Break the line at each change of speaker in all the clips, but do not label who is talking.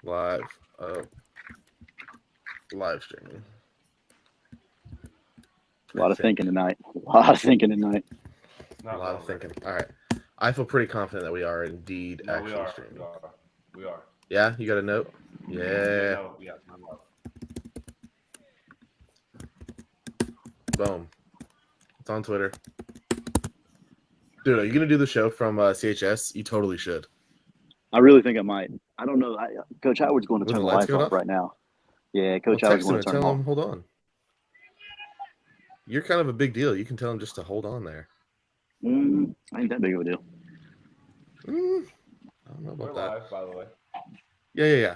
Live. Live streaming.
A
I
lot of
think.
thinking tonight. A lot of thinking tonight.
It's
A
not
lot of
wrong, Rick.
thinking. All right. I feel pretty confident that we are indeed
No, we
actually
are. We
streaming.
are. We are.
Yeah, you got a note?
Yeah,
Yeah.
no, yeah. We are.
Boom. It's on Twitter. Dude, are you gonna do the show from CHS? You totally should.
I really think I might. I don't know. Coach Howard's going to
With
turn
the
the
lights
lights
going
off
off?
right now. Yeah,
Well,
Coach Howard's
text him
going
and
to turn
tell
them
him,
off.
hold on. You're kind of a big deal. You can tell him just to hold on there.
Ain't that big of a deal.
I don't know
We're
about that.
live, by the way.
Yeah.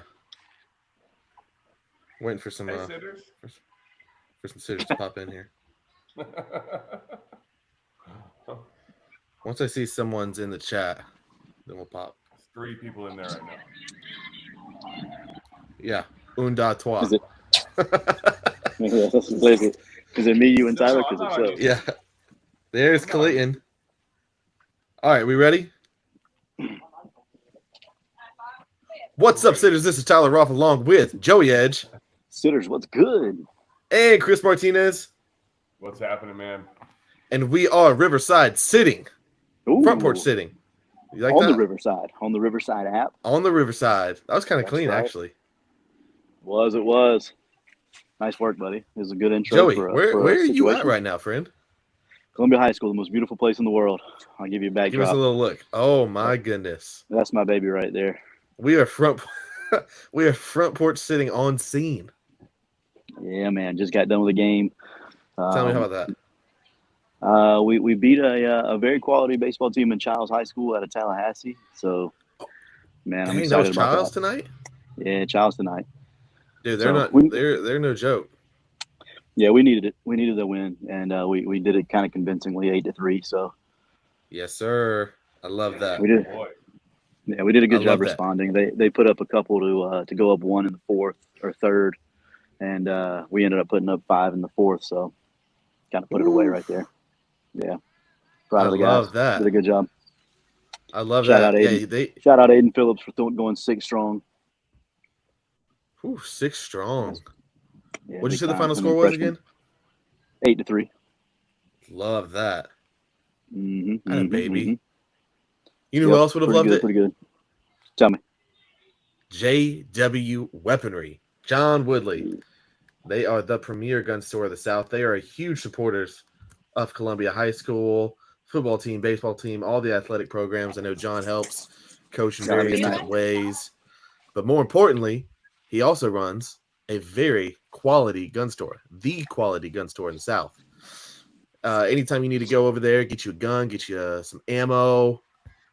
Waiting for some
Hey, sitters.
for some sitters to pop in here. Once I see someone's in the chat, then we'll pop.
There's 3 people in there right now.
Yeah. Un da trois.
Is it? Is it me, you, and Tyler? Because
I'm
if
not
so,
on YouTube.
Yeah. There's
I'm not on
Clayton. All right, we ready? What's up, sitters? This is Tyler Roth along with Joey Edge
Sitters, what's good?
and Chris Martinez,
What's happening, man?
and we are Riverside sitting,
Ooh,
front porch sitting. You like
on
that?
the Riverside app.
On the Riverside. That was kind of
That's
clean,
right.
actually.
It was. Nice work, buddy. It was a good intro.
Joey,
for a
where are you
situation.
at right now, friend?
Columbia High School, the most beautiful place in the world. I'll give you a
Give
backdrop.
us a little look. Oh my goodness,
That's my baby right there.
we are front porch sitting on scene.
Yeah, man. Just got done with the game.
Tell me how about
that. We beat a very quality baseball team in Childs High School out of Tallahassee. So, man,
that.
I'm
Dang, that
excited
was
about
Childs
that.
tonight,
Yeah, Childs tonight.
dude. They're
So,
not. They're no joke.
Yeah, we needed it. We needed a win, and we did it kind of convincingly, 8-3. So
Yes, sir. I love that.
we did.
Boy.
Yeah, we did a good
I
job
love that.
responding. They put up a couple to go up 1 in the 4th or 3rd, and we ended up putting up 5 in the 4th. So kind of put it away right there. Yeah, proud of the guys.
love that.
Did a good job.
I love
Shout
that.
out
Yeah,
Aiden. Shout out Aiden Phillips for going 6 strong.
6 strong.
Yeah,
What'd you
big
say the
time.
final
And
score
then
was
freshman,
again?
8-3.
Love that.
Mm-hmm,
Atta baby.
mm-hmm.
You know who else would have loved it?
Pretty good. Tell me.
JW Weaponry. John Woodley. They are the premier gun store of the South. They are huge supporters of Columbia High School, football team, baseball team, all the athletic programs. I know John helps coach in various different ways. But more importantly, he also runs a very quality gun store, the quality gun store in the South. Anytime you need to go over there, get you a gun, get you some ammo,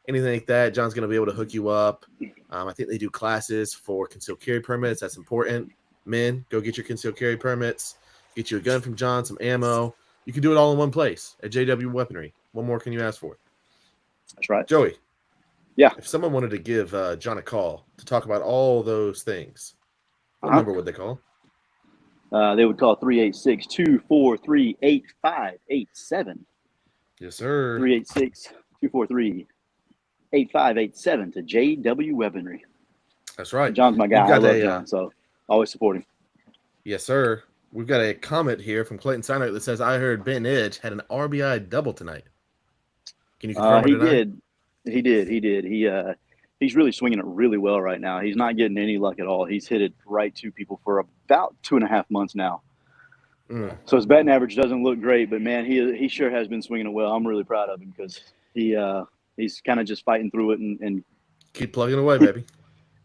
anything like that, John's going to be able to hook you up. I think they do classes for concealed carry permits. That's important. Men, go get your concealed carry permits. Get you a gun from John, some ammo. You can do it all in one place at JW Weaponry. What more can you ask for?
That's right.
Joey.
Yeah.
If someone wanted to give John a call to talk about all those things, what number would they call?
They would call 386-243-8587.
Yes, sir.
386-243-8587 to JW Weaponry.
That's right.
John's my guy. I love John, so always support him.
Yes, sir. We've got a comment here from Clayton Steiner that says, I heard Ben Edge had an RBI double tonight. Can you confirm
He
or deny?
did. He did. He's really swinging it really well right now. He's not getting any luck at all. He's hit it right to people for about 2.5 months now. So his batting average doesn't look great, but man, he sure has been swinging it well. I'm really proud of him because he's kind of just fighting through it and
keep plugging away, baby.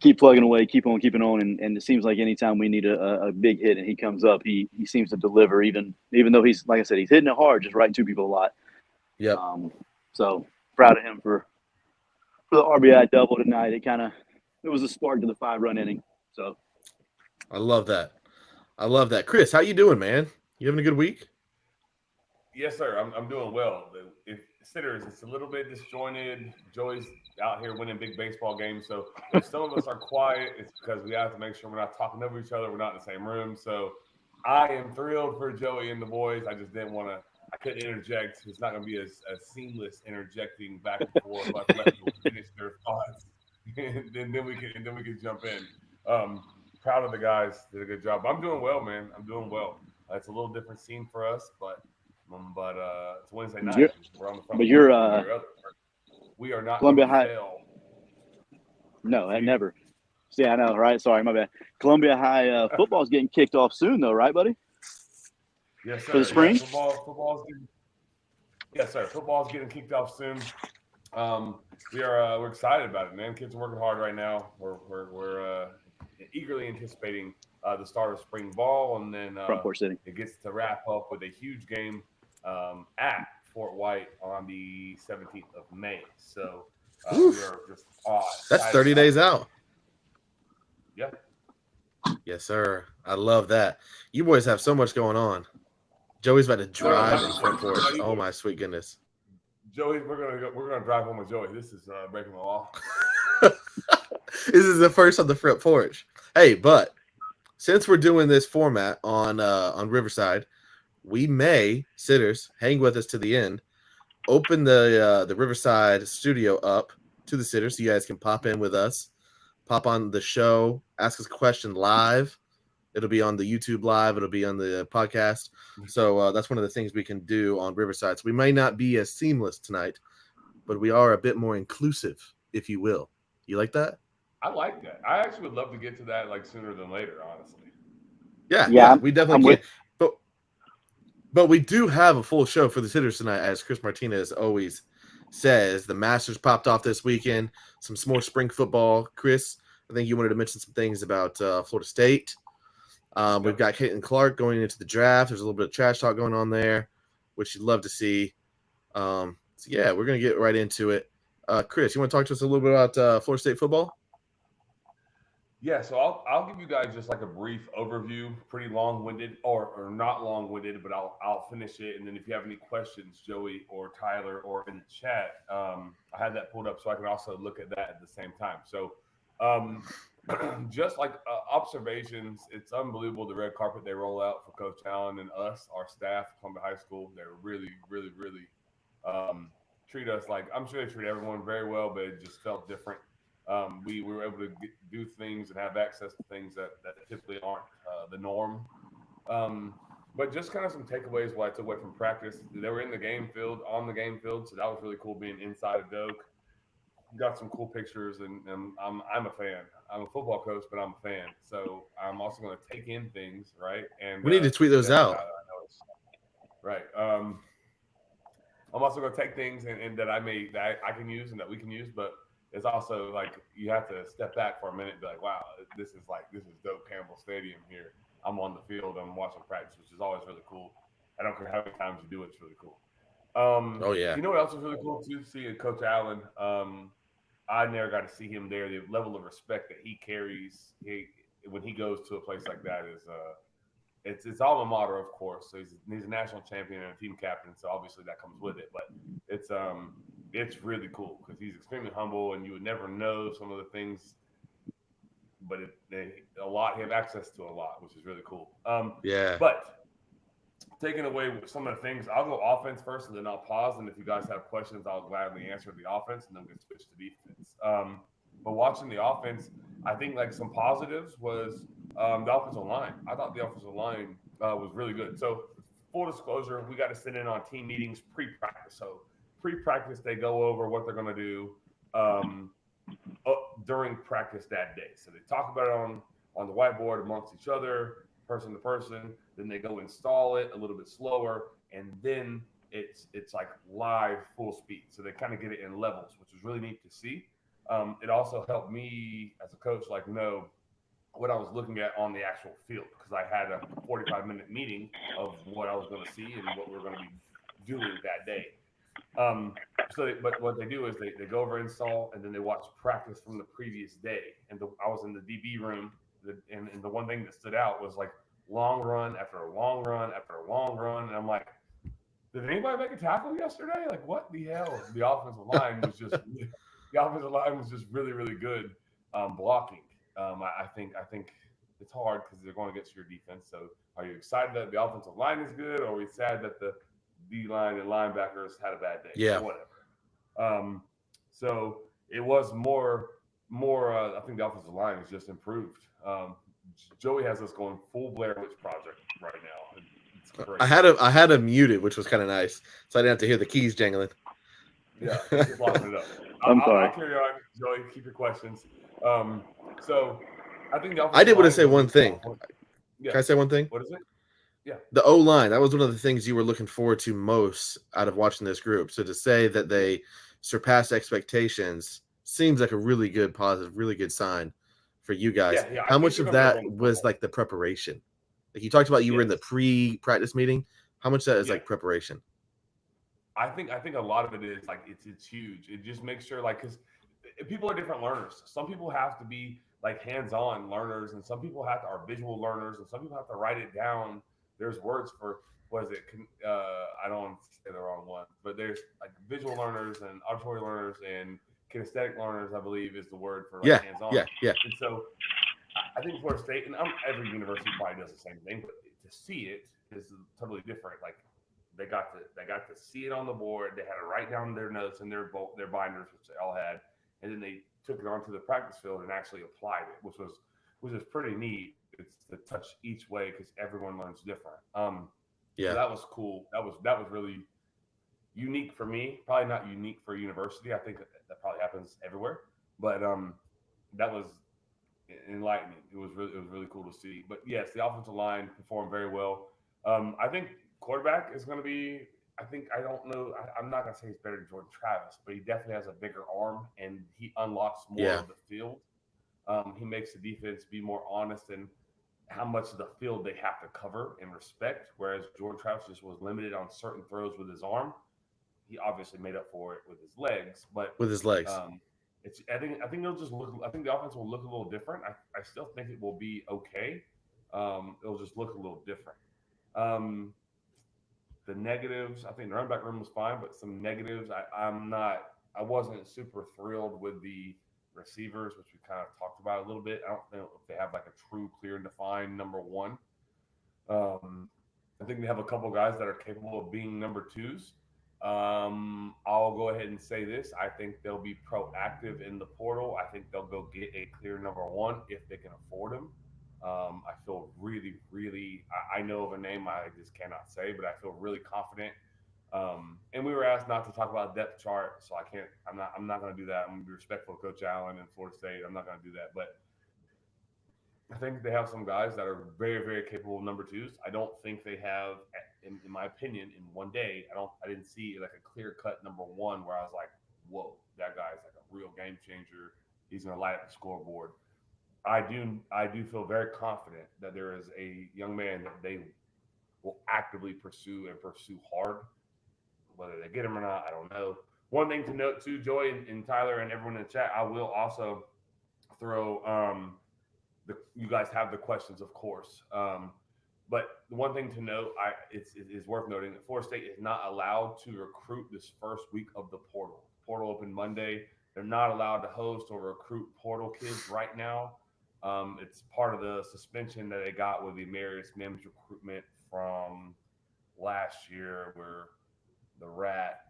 Keep plugging away, keep on keeping on, and it seems like anytime we need a big hit and he comes up, he seems to deliver. Even though he's, like I said, he's hitting it hard, just right to people a lot.
Yep.
So proud of him for the RBI double tonight. It was a spark to the 5-run inning. So
I love that. Chris, how you doing, man? You having a good week?
Yes, sir. I'm doing well. Sitters, it's a little bit disjointed. Joey's out here winning big baseball games. So if some of us are quiet, it's because we have to make sure we're not talking over each other. We're not in the same room. So I am thrilled for Joey and the boys. I just didn't want to. I couldn't interject. It's not going to be as seamless interjecting back and forth. Let people finish their thoughts, and then we can jump in. Proud of the guys. Did a good job. I'm doing well, man. I'm doing well. It's a little different scene for us, but it's Wednesday night. We're on the front.
But you're
we are not
Columbia
going to
High.
fail.
No, I never. See, I know, right? Sorry, my bad. Columbia High football is getting kicked off soon, though, right, buddy?
Yes, sir.
For the spring?
Yes, sir. Football's getting kicked off soon. We're excited about it, man. Kids are working hard right now. We're eagerly anticipating the start of spring ball, and then
Front Porch City.
It gets to wrap up with a huge game at Fort White on the 17th of May. So we're just
that's 30 days out.
Yeah.
Yes, sir. I love that. You boys have so much going on. Joey's about to drive in Front Porch. Oh my sweet goodness.
Joey, we're gonna drive home with Joey. This is breaking the law.
This is the first on the Front Porch. Hey, but since we're doing this format on Riverside, we may, sitters, hang with us to the end. Open the Riverside studio up to the sitters so you guys can pop in with us, pop on the show, ask us a question live. It'll be on the YouTube live. It'll be on the podcast. So that's one of the things we can do on Riverside. So we may not be as seamless tonight, but we are a bit more inclusive, if you will. You like that?
I like that. I actually would love to get to that like sooner than later, honestly.
Yeah, we definitely can. But we do have a full show for the sitters tonight, as Chris Martinez always says. The Masters popped off this weekend. Some more spring football. Chris, I think you wanted to mention some things about Florida State. We've got Caitlin Clark going into the draft. There's a little bit of trash talk going on there, which you'd love to see. So yeah, we're going to get right into it. Chris, you want to talk to us a little bit about Florida State football?
Yeah, so I'll give you guys just like a brief overview, pretty long-winded or not long-winded, but I'll finish it. And then if you have any questions, Joey or Tyler or in the chat, I had that pulled up so I can also look at that at the same time. So just like observations, it's unbelievable the red carpet they roll out for Coach Allen and us, our staff, Columbia High School. They're really, really, really treat us like, I'm sure they treat everyone very well, but it just felt different. We were able to do things and have access to things that typically aren't the norm. But just kind of some takeaways what I took away from practice. They were in the game field, on the game field, so that was really cool being inside of Doak. Got some cool pictures, and I'm a fan. I'm a football coach, but I'm a fan. So I'm also going to take in things, right? And
we need to tweet those out.
Right. I'm also going to take things and that I can use and that we can use, but it's also like you have to step back for a minute and be like, wow, this is Doak Campbell Stadium here. I'm on the field, I'm watching practice, which is always really cool. I don't care how many times you do it, it's really cool.
Oh yeah.
You know what else was really cool too? Seeing Coach Allen. I never got to see him there. The level of respect that he carries when he goes to a place like that is it's alma mater, of course. So he's a national champion and a team captain, so obviously that comes with it. But it's really cool because he's extremely humble, and you would never know some of the things. But they have access to a lot, which is really cool.
Yeah.
But taking away some of the things, I'll go offense first, and then I'll pause. And if you guys have questions, I'll gladly answer the offense, and then we'll switch to defense. But watching the offense, I think like some positives was the offensive line. I thought the offensive line was really good. So full disclosure, we got to sit in on team meetings pre-practice. So pre-practice, they go over what they're going to do during practice that day. So they talk about it on the whiteboard amongst each other, person to person. Then they go install it a little bit slower, and then it's like live full speed. So they kind of get it in levels, which is really neat to see. It also helped me as a coach know what I was looking at on the actual field, because I had a 45-minute meeting of what I was going to see and what we were going to be doing that day. But what they do is they go over install, and then they watch practice from the previous day. And I was in the DB room, and the one thing that stood out was like long run after a long run after a long run, and I'm like, did anybody make a tackle yesterday? Like, what the hell? The offensive line was just really, really good blocking. I think it's hard because they're going against your defense. So are you excited that the offensive line is good, or are we sad that the D-line and linebackers had a bad day?
Yeah.
Or whatever. So it was more more. I think the offensive line has just improved. Joey has us going full Blair Witch Project right now. It's great.
I had him muted, which was kind of nice, so I didn't have to hear the keys jangling.
Yeah, it's just locking it up.
I'm sorry.
I'll carry on, Joey. Keep your questions. So I think the offensive
I did want
line
to say
is
one thing.
Yeah.
Can I say one thing?
What is it? Yeah.
The O-line, that was one of the things you were looking forward to most out of watching this group. So to say that they surpassed expectations seems like a really good positive, really good sign for you guys.
Yeah,
How much of that was like the preparation? Like you talked about, you were in the pre-practice meeting. How much of that is like preparation?
I think a lot of it is like it's huge. It just makes sure like because people are different learners. Some people have to be like hands-on learners, and some people are visual learners, and some people have to write it down. There's words for what is it? I don't want to say the wrong one, but there's like visual learners and auditory learners and kinesthetic learners. I believe is the word for like hands-on.
Yeah.
And so I think Florida State and every university probably does the same thing, but to see it is totally different. Like they got to see it on the board. They had to write down their notes and their binders, which they all had, and then they took it onto the practice field and actually applied it, which was pretty neat. It's to touch each way because everyone learns different. So that was cool. That was really unique for me. Probably not unique for a university. I think that probably happens everywhere, but that was enlightening. It was really cool to see. But yes, the offensive line performed very well. I think quarterback is going to be. I don't know. I'm not going to say he's better than Jordan Travis, but he definitely has a bigger arm and he unlocks more of the field. He makes the defense be more honest in how much of the field they have to cover and respect. Whereas Jordan Travis just was limited on certain throws with his arm. He obviously made up for it with his legs, but
with his legs.
I think they'll just look. I think the offense will look a little different. I still think it will be okay. It'll just look a little different. The negatives, I think the running back room was fine, but some negatives, I wasn't super thrilled with the receivers, which we kind of talked about a little bit. I don't know if they have like a true, clear, and defined number one. I think they have a couple guys that are capable of being number twos. I'll go ahead and say this. I think they'll be proactive in the portal. I think they'll go get a clear number one if they can afford him. I feel really, really, I know of a name I just cannot say, but I feel really confident. And we were asked not to talk about depth chart, so I'm not going to do that. I'm going to be respectful of Coach Allen and Florida State. I'm not going to do that, but I think they have some guys that are very, very capable of number twos. I don't think they have, in my opinion, in one day, I didn't see like a clear cut number one where I was like, whoa, that guy's like a real game changer. He's going to light up the scoreboard. I do feel very confident that there is a young man that they will actively pursue hard. Whether they get him or not, I don't know. One thing to note too, Joey and Tyler and everyone in the chat, I will also throw you guys have the questions, of course. But the one thing to note, it's worth noting that Florida State is not allowed to recruit this first week of the portal. Portal opened Monday. They're not allowed to host or recruit portal kids right now. It's part of the suspension that they got with the Marius Mims recruitment from last year, where the rat,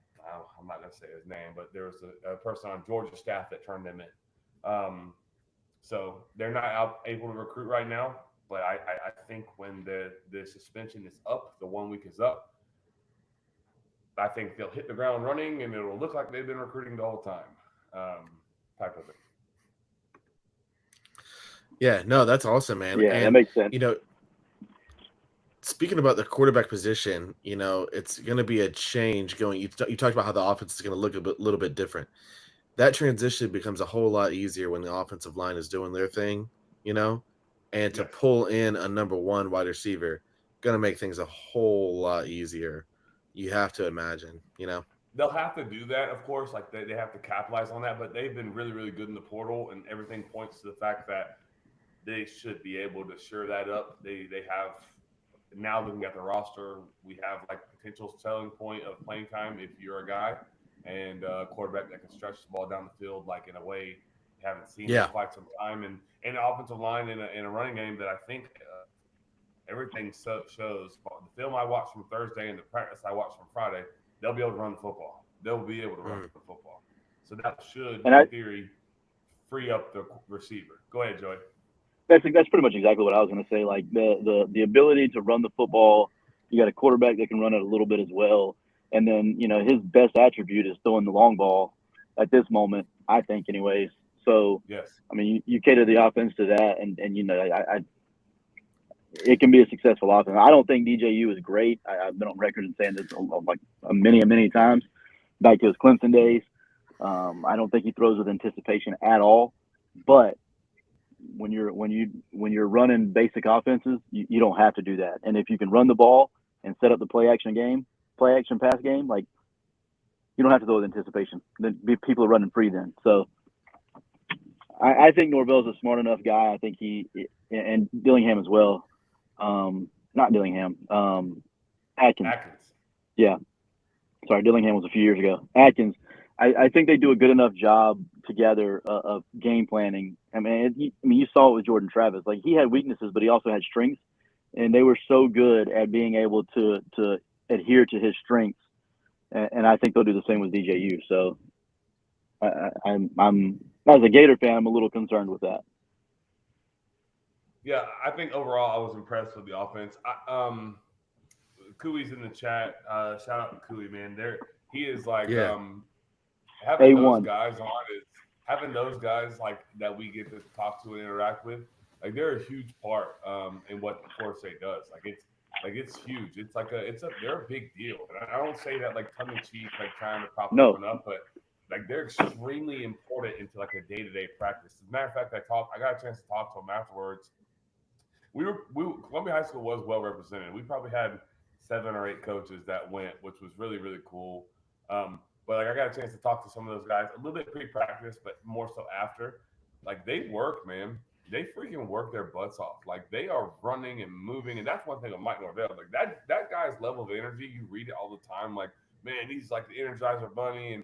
I'm not going to say his name, but there was a person on Georgia staff that turned them in. So they're not able to recruit right now, but I think when the suspension is up, the 1 week is up, I think they'll hit the ground running and it'll look like they've been recruiting the whole time, type of thing.
Yeah, no, that's awesome, man.
Yeah, that makes sense.
Speaking about the quarterback position, it's going to be a change going. You talked about how the offense is going to look a little bit different. That transition becomes a whole lot easier when the offensive line is doing their thing, and to pull in a number one wide receiver, going to make things a whole lot easier. You have to imagine,
They'll have to do that, of course. Like they have to capitalize on that, but they've been really, really good in the portal, and everything points to the fact that they should be able to shore that up. They have, now looking at the roster, we have like potential selling point of playing time if you're a guy and a quarterback that can stretch the ball down the field like in a way you haven't seen in quite some time, and an offensive line in a running game that I think everything shows. The film I watched from Thursday and the practice I watched from Friday, they'll be able to run the football. They'll be able to run the football. So that should, in theory, free up the receiver. Go ahead, Joey.
That's pretty much exactly what I was going to say. Like the ability to run the football, you got a quarterback that can run it a little bit as well, and then his best attribute is throwing the long ball at this moment, I think, anyways. So
yes,
I mean, you cater the offense to that, and it can be a successful offense. I don't think DJU is great. I've been on record and saying this like many times back to his Clemson days. I don't think he throws with anticipation at all, but when you're running basic offenses, you don't have to do that. And if you can run the ball and set up the play action pass game, like you don't have to throw with anticipation. Then people are running free then. So I think Norvell's a smart enough guy. I think and Dillingham as well. Not Dillingham. Atkins. Yeah. Sorry, Dillingham was a few years ago. Atkins. I think they do a good enough job together of game planning. I mean, you saw it with Jordan Travis. Like he had weaknesses, but he also had strengths, and they were so good at being able to adhere to his strengths. And I think they'll do the same with DJU. So I'm as a Gator fan, I'm a little concerned with that.
Yeah, I think overall I was impressed with the offense. Cooey's in the chat. Shout out to Cooey, man. He is like having
A1.
those guys on is having those guys like that we get to talk to and interact with. Like they're a huge part in what Florida State does. It's huge. They're a big deal. And I don't say that like tongue in cheek, like trying to prop them up, but like they're extremely important into like a day-to-day practice. As a matter of fact, I got a chance to talk to them afterwards. Columbia High School was well represented. We probably had 7 or 8 coaches that went, which was really, really cool. But like I got a chance to talk to some of those guys a little bit pre-practice, but more so after. Like they work, man. They freaking work their butts off. Like they are running and moving, and that's one thing of Mike Norvell. Like that guy's level of energy, you read it all the time. Like, man, he's like the Energizer Bunny, and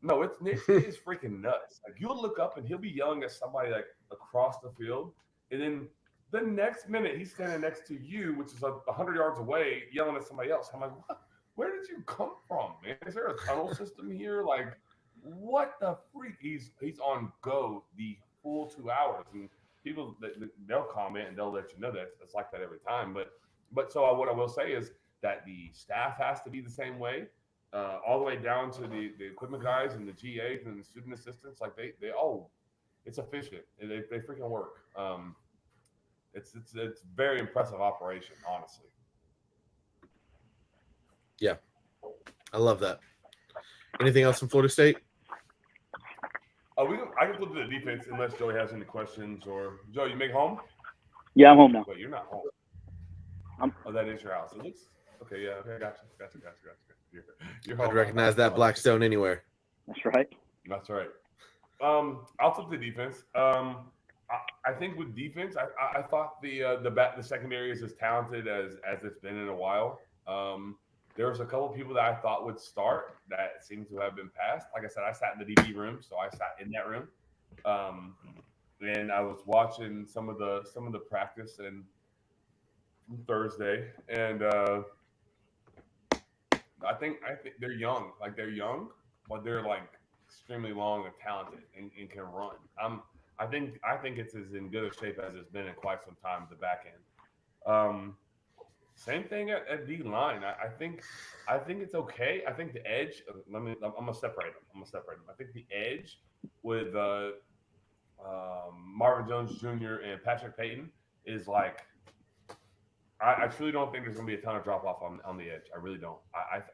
no, it is freaking nuts. Like you'll look up and he'll be yelling at somebody like across the field, and then the next minute he's standing next to you, which is 100 yards away, yelling at somebody else. I'm like, what? Where did you come from, man? Is there a tunnel system here? Like, what the freak? He's on go the full 2 hours, and people they'll comment and they'll let you know that it's like that every time. But so what I will say is that the staff has to be the same way, all the way down to the equipment guys and the GAs and the student assistants. Like they all, it's efficient. They freaking work. It's very impressive operation, honestly.
Yeah, I love that. Anything else from Florida State?
I can flip to the defense unless Joey has any questions. Or Joe, you make home?
Yeah, I'm home now.
Wait, you're not home. That is your house. It looks okay. Yeah, okay, gotcha. You're home.
I'd recognize that black stone anywhere.
That's right.
That's right. I'll flip the defense. I think with defense, I thought the secondary is as talented as it's been in a while. There was a couple of people that I thought would start that seem to have been passed. Like I said, I sat in the DB room, so I sat in that room, and I was watching some of the practice and Thursday, and I think they're young. Like they're young, but they're like extremely long and talented and can run. I think it's as in good a shape as it's been in quite some time. The back end. Same thing at D line. I think it's okay. I think the edge. I'm gonna separate them. I think the edge with Marvin Jones Jr. and Patrick Payton is like. I truly don't think there's gonna be a ton of drop off on the edge. I really don't.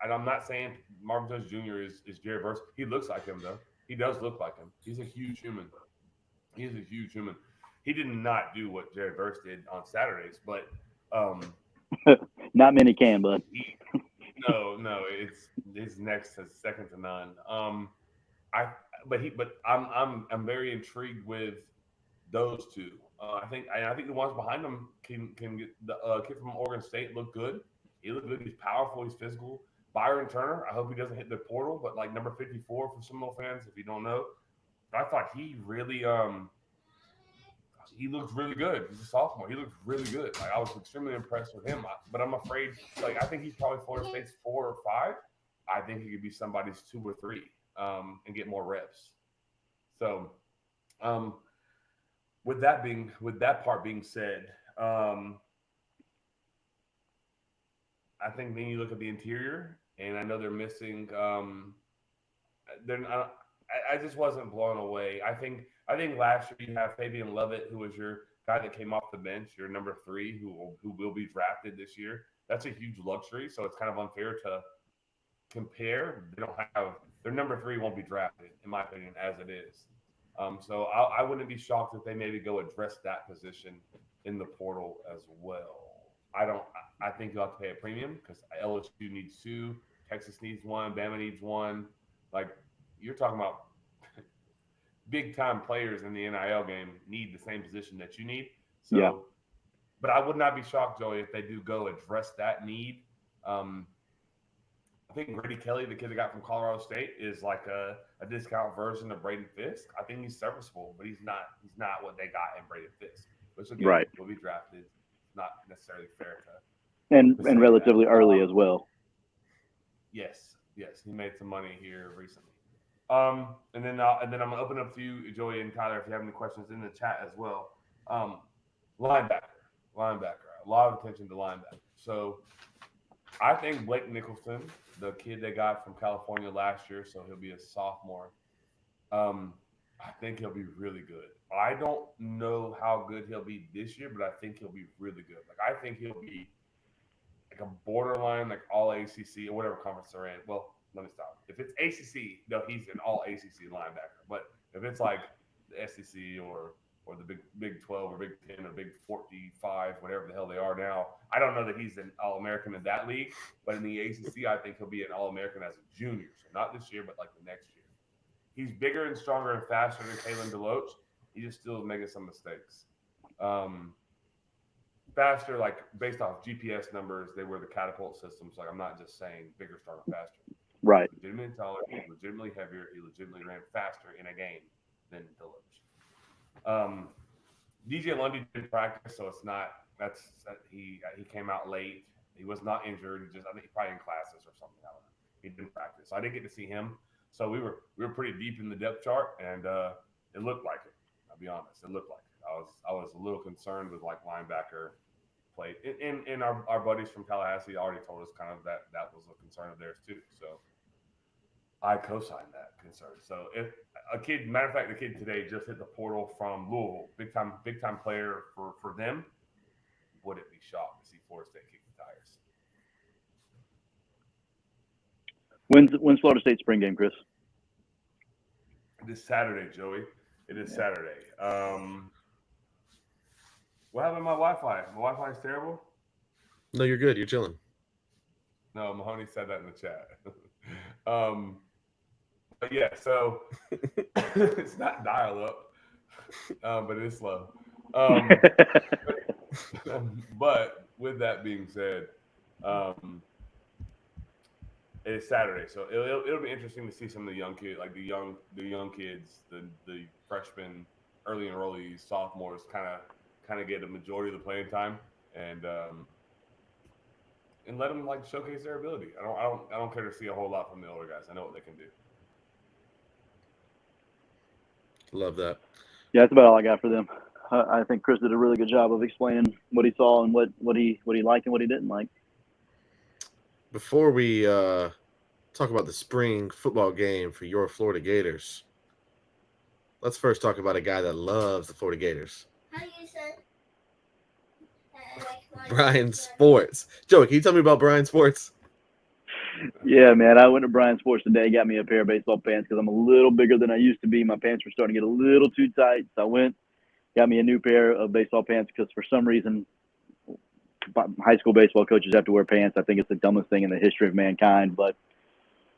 I'm not saying Marvin Jones Jr. is Jared Verse. He looks like him though. He does look like him. He's a huge human. He did not do what Jared Verse did on Saturdays, but.
Not many can, bud.
No, it's next to second to none. I'm very intrigued with those two. I think the ones behind them can get the kid from Oregon State look good. He looked good. He's powerful. He's physical. Byron Turner. I hope he doesn't hit the portal, but like number 54 for Seminole fans, if you don't know, I thought he really he looks really good. He's a sophomore. He looks really good. Like I was extremely impressed with him. But I'm afraid, like I think he's probably Florida State's 4 or 5. I think he could be somebody's 2 or 3 and get more reps. So With that part being said, I think then you look at the interior, and I know they're missing. I just wasn't blown away. I think last year you have Fabian Lovett, who was your guy that came off the bench, your number 3, who will be drafted this year. That's a huge luxury, so it's kind of unfair to compare. They don't have their number 3 won't be drafted, in my opinion, as it is. So I wouldn't be shocked if they maybe go address that position in the portal as well. I think you'll have to pay a premium because LSU needs 2, Texas needs 1, Bama needs 1. Like, you're talking about big time players in the NIL game need the same position that you need. So,
yeah.
But I would not be shocked, Joey, if they do go address that need. I think Grady Kelly, the kid that got from Colorado State, is like a discount version of Braden Fisk. I think he's serviceable, but he's not what they got in Braden Fisk. Which again,
right.
will be drafted. It's not necessarily fair
to and relatively that. Early as well.
Yes, he made some money here recently. And then I'm gonna open up to you, Joey and Tyler, if you have any questions in the chat as well. Linebacker. A lot of attention to linebacker. So I think Blake Nicholson, the kid they got from California last year, so he'll be a sophomore. I think he'll be really good. I don't know how good he'll be this year, but I think he'll be really good. Like, I think he'll be like a borderline, like all ACC or whatever conference they're in. Well, let me stop. If it's ACC, no, he's an all ACC linebacker. But if it's like the SEC or the Big 12 or Big 10 or Big 45, whatever the hell they are now, I don't know that he's an All-American in that league. But in the ACC, I think he'll be an All-American as a junior. So not this year, but like the next year. He's bigger and stronger and faster than Kalen DeLoach. He just still is making some mistakes. Faster, like based off GPS numbers, they were the catapult systems. Like, I'm not just saying bigger, stronger, faster.
Right.
Legitimately taller, legitimately heavier. He legitimately ran faster in a game than DeLoach. DJ Lundy didn't practice, so it's not. He came out late. He was not injured. I think he probably in classes or something. I don't know. He didn't practice, so I didn't get to see him. So we were pretty deep in the depth chart, and it looked like it. I'll be honest, it looked like it. I was a little concerned with like linebacker play, and our buddies from Tallahassee already told us kind of that was a concern of theirs too. So I co-signed that concern. So if matter of fact, the kid today just hit the portal from Louisville, big time player for them. Wouldn't be shocked to see Florida State kick the tires.
When's Florida State spring game, Chris?
This Saturday, Joey. It is Saturday. What happened to my Wi-Fi? My Wi-Fi is terrible?
No, you're good. You're chilling.
No, Mahoney said that in the chat. But yeah, so it's not dial-up, but it is slow. But with that being said, it's Saturday, so it'll be interesting to see some of the young kids, like the young kids, the freshmen, early enrollees, sophomores, kind of get a majority of the playing time, and let them like showcase their ability. I don't care to see a whole lot from the older guys. I know what they can do.
Love that.
Yeah, that's about all I got for them. I think Chris did a really good job of explaining what he saw and what he liked and what he didn't like.
Before we talk about the spring football game for your Florida Gators, let's first talk about a guy that loves the Florida Gators.
How do you say?
Brian Sports. Joey, can you tell me about Brian Sports?
Yeah, man. I went to Brian Sports today, got me a pair of baseball pants because I'm a little bigger than I used to be. My pants were starting to get a little too tight. So I went, got me a new pair of baseball pants because for some reason high school baseball coaches have to wear pants. I think it's the dumbest thing in the history of mankind, but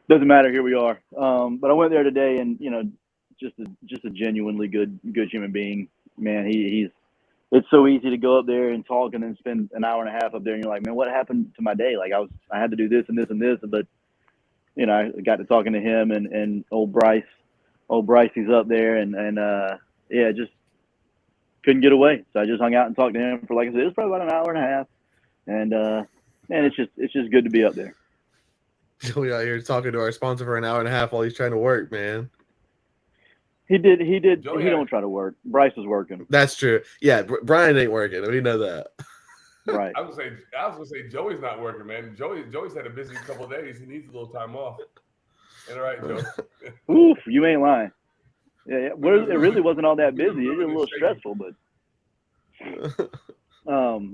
doesn't matter. Here we are. But I went there today, and just a genuinely good human being. Man, it's so easy to go up there and talk and then spend an hour and a half up there, and you're like, man, what happened to my day? Like I had to do this and this and this, but I got to talking to him and old Bryce, he's up there, and just couldn't get away. So I just hung out and talked to him for, like I said, it was probably about an hour and a half. And man, it's just good to be up there.
Joey out here talking to our sponsor for an hour and a half while he's trying to work, man.
He did. He
Joey had-
don't try to work. Bryce was working.
That's true. Yeah, Brian ain't working. We know that.
Right.
I was gonna say Joey's not working, man. Joey's had a busy couple of days. He needs a little time off. All right, Joe.
Oof, you ain't lying. Yeah. Well, it really wasn't all that busy. It was a little stressful,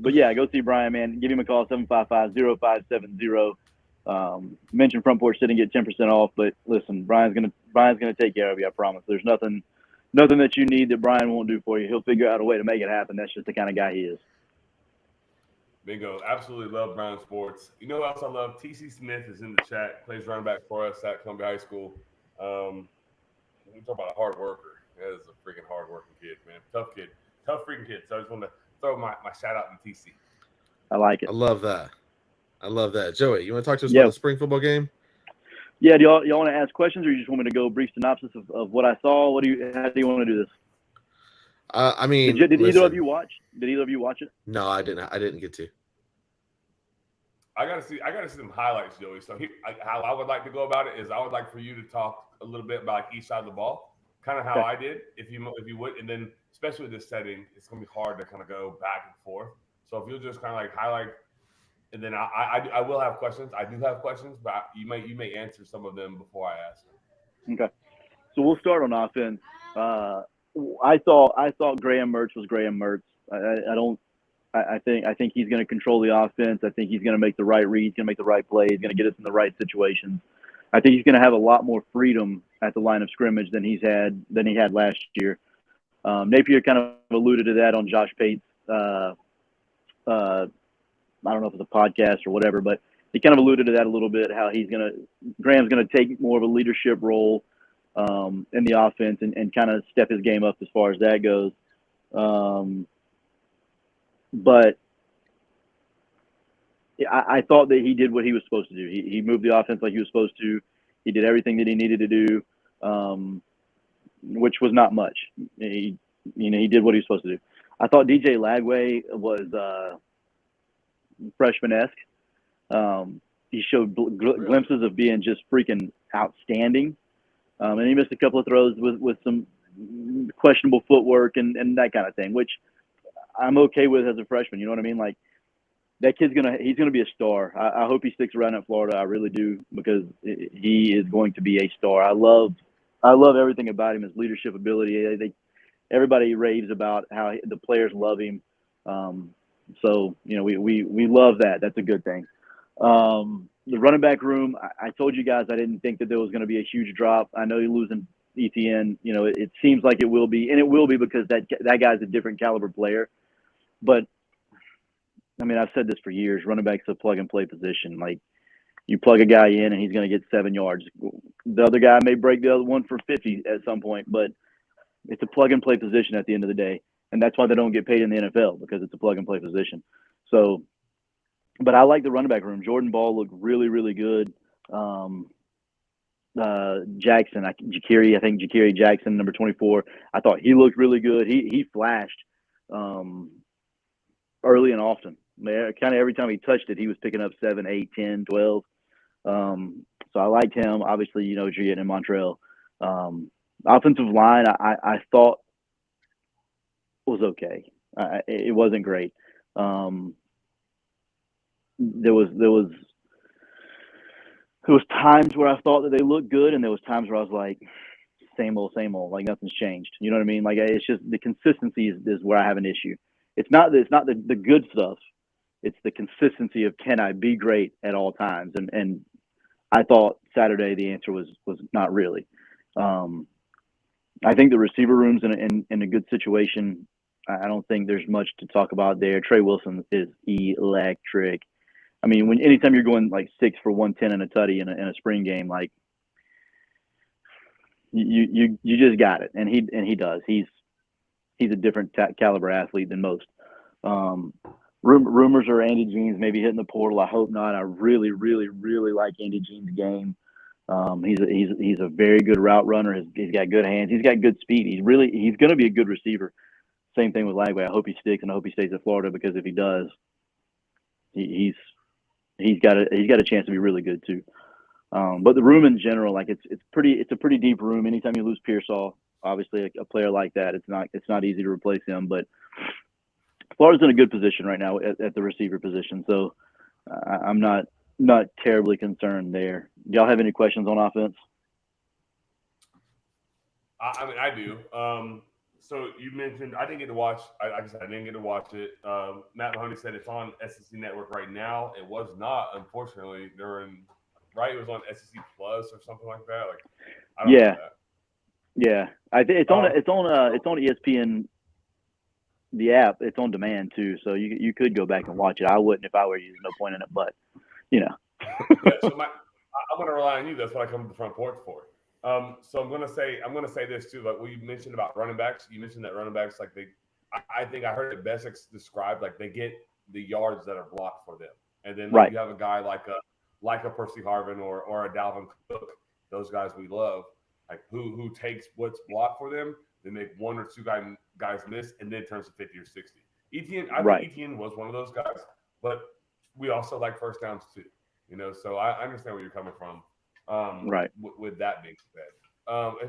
but yeah, go see Brian, man. Give him a call, 755-0570. Mention Front Porch Sitting, get 10% off. But listen, Brian's gonna take care of you. I promise. There's nothing that you need that Brian won't do for you. He'll figure out a way to make it happen. That's just the kind of guy he is.
Bingo. Absolutely love Brown Sports. You know who else I love? TC Smith is in the chat. Plays running back for us at Columbia High School. We talk about a hard worker. That is a freaking hard working kid, man. Tough kid. Tough freaking kid. So I just want to throw my shout out to TC.
I like it.
I love that. Joey, you want to talk to us
Yeah.
about the spring football game?
Yeah, do y'all want to ask questions, or you just want me to go brief synopsis of what I saw? How do you want to do this?
I mean,
Did either
listen.
of you watch? Did either of you watch it?
No, I didn't get to.
I gotta see some highlights, Joey. So how I would like to go about it is I would like for you to talk a little bit about each side of the ball, kind of how I did, if you would, and then especially with this setting, it's gonna be hard to kind of go back and forth. So if you'll just kind of like highlight, and then I will have questions. I do have questions, but you may answer some of them before I ask.
Okay, so we'll start on offense. I thought Graham Mertz was Graham Mertz. I think he's going to control the offense. I think he's going to make the right reads, going to make the right plays, going to get us in the right situations. I think he's going to have a lot more freedom at the line of scrimmage than he had last year. Napier kind of alluded to that on Josh Pate's. I don't know if it's a podcast or whatever, but he kind of alluded to that a little bit. How Graham's going to take more of a leadership role in the offense and kind of step his game up as far as that goes. But I thought that he did what he was supposed to do. He moved the offense like he was supposed to. He did everything that he needed to do, which was not much. He did what he was supposed to do. I thought DJ Lagway was freshman-esque. He showed glimpses of being just freaking outstanding. And he missed a couple of throws with some questionable footwork and that kind of thing, which I'm okay with as a freshman. You know what I mean? Like, that kid's he's gonna be a star. I hope he sticks around at Florida. I really do, because he is going to be a star. I love everything about him, his leadership ability. Everybody raves about how the players love him. So we love that. That's a good thing. The running back room, I told you guys I didn't think that there was going to be a huge drop. I know you're losing ETN. It seems like it will be, and it will be, because that guy's a different caliber player. But I mean, I've said this for years. Running back's a plug and play position. Like, you plug a guy in and he's going to get 7 yards. The other guy may break the other one for 50 at some point, but it's a plug and play position at the end of the day. And that's why they don't get paid in the NFL, because it's a plug and play position. So, but I like the running back room. Jordan Ball looked really, really good. Jackson, Ja'Kerry Jackson, number 24. I thought he looked really good. He flashed early and often. Kind of every time he touched it, he was picking up 7, 8, 10, 12. So I liked him. Obviously, what you're getting in Montreal. Offensive line, I thought was okay. It wasn't great. There was times where I thought that they looked good, and there was times where I was like, same old, like nothing's changed. You know what I mean? Like, it's just the consistency is where I have an issue. It's not the good stuff. It's the consistency of, can I be great at all times? And I thought Saturday the answer was not really. I think the receiver room's in a good situation. I don't think there's much to talk about there. Trey Wilson is electric. I mean, anytime you're going like 6 for 110 and a tutty in a spring game, like, you just got it, and he does. He's a different caliber athlete than most. Rumors are Andy Jeans maybe hitting the portal. I hope not. I really, really, really like Andy Jeans' game. He's a very good route runner. He's got good hands. He's got good speed. He's going to be a good receiver. Same thing with Lagway. I hope he sticks, and I hope he stays at Florida, because if he does, he's got a chance to be really good too. But the room in general, like, it's a pretty deep room. Anytime you lose Pearsall, obviously a player like that, it's not easy to replace him. But Florida's in a good position right now at the receiver position, so I'm not terribly concerned there. Do y'all have any questions on offense?
I mean, I do. So you mentioned I didn't get to watch. I guess I didn't get to watch it. Matt Mahoney said it's on SEC Network right now. It was not, unfortunately, during right. It was on SEC Plus or something like that. Like, I don't know that.
Yeah. I think it's on ESPN. The app, it's on demand too, so you could go back and watch it. I wouldn't if I were you. There's no point in it, but
Yeah. So I'm going to rely on you. That's what I come to the front porch for. So I'm going to say this too. Like what you mentioned about running backs, you mentioned that running backs, like I think I heard it best described, like they get the yards that are blocked for them. And then you have a guy like a Percy Harvin or a Dalvin Cook, those guys we love, like who takes what's blocked for them, they make one or two guys miss, and then turns to 50 or 60. Etienne, I think Etienne was one of those guys, but we also like first downs too. So I understand where you're coming from. With that being said,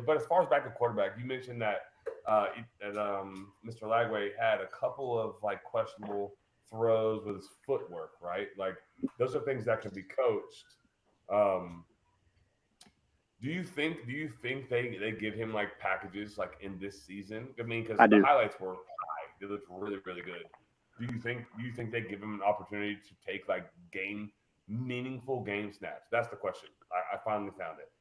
but as far as back to quarterback, you mentioned that Mr. Lagway had a couple of like questionable throws with his footwork, right? Like those are things that can be coached. Do you think they give him like packages like in this season? I mean, because the highlights were high, they looked really, really good. Do you think they give him an opportunity to take like meaningful game snaps? That's the question. I finally found it.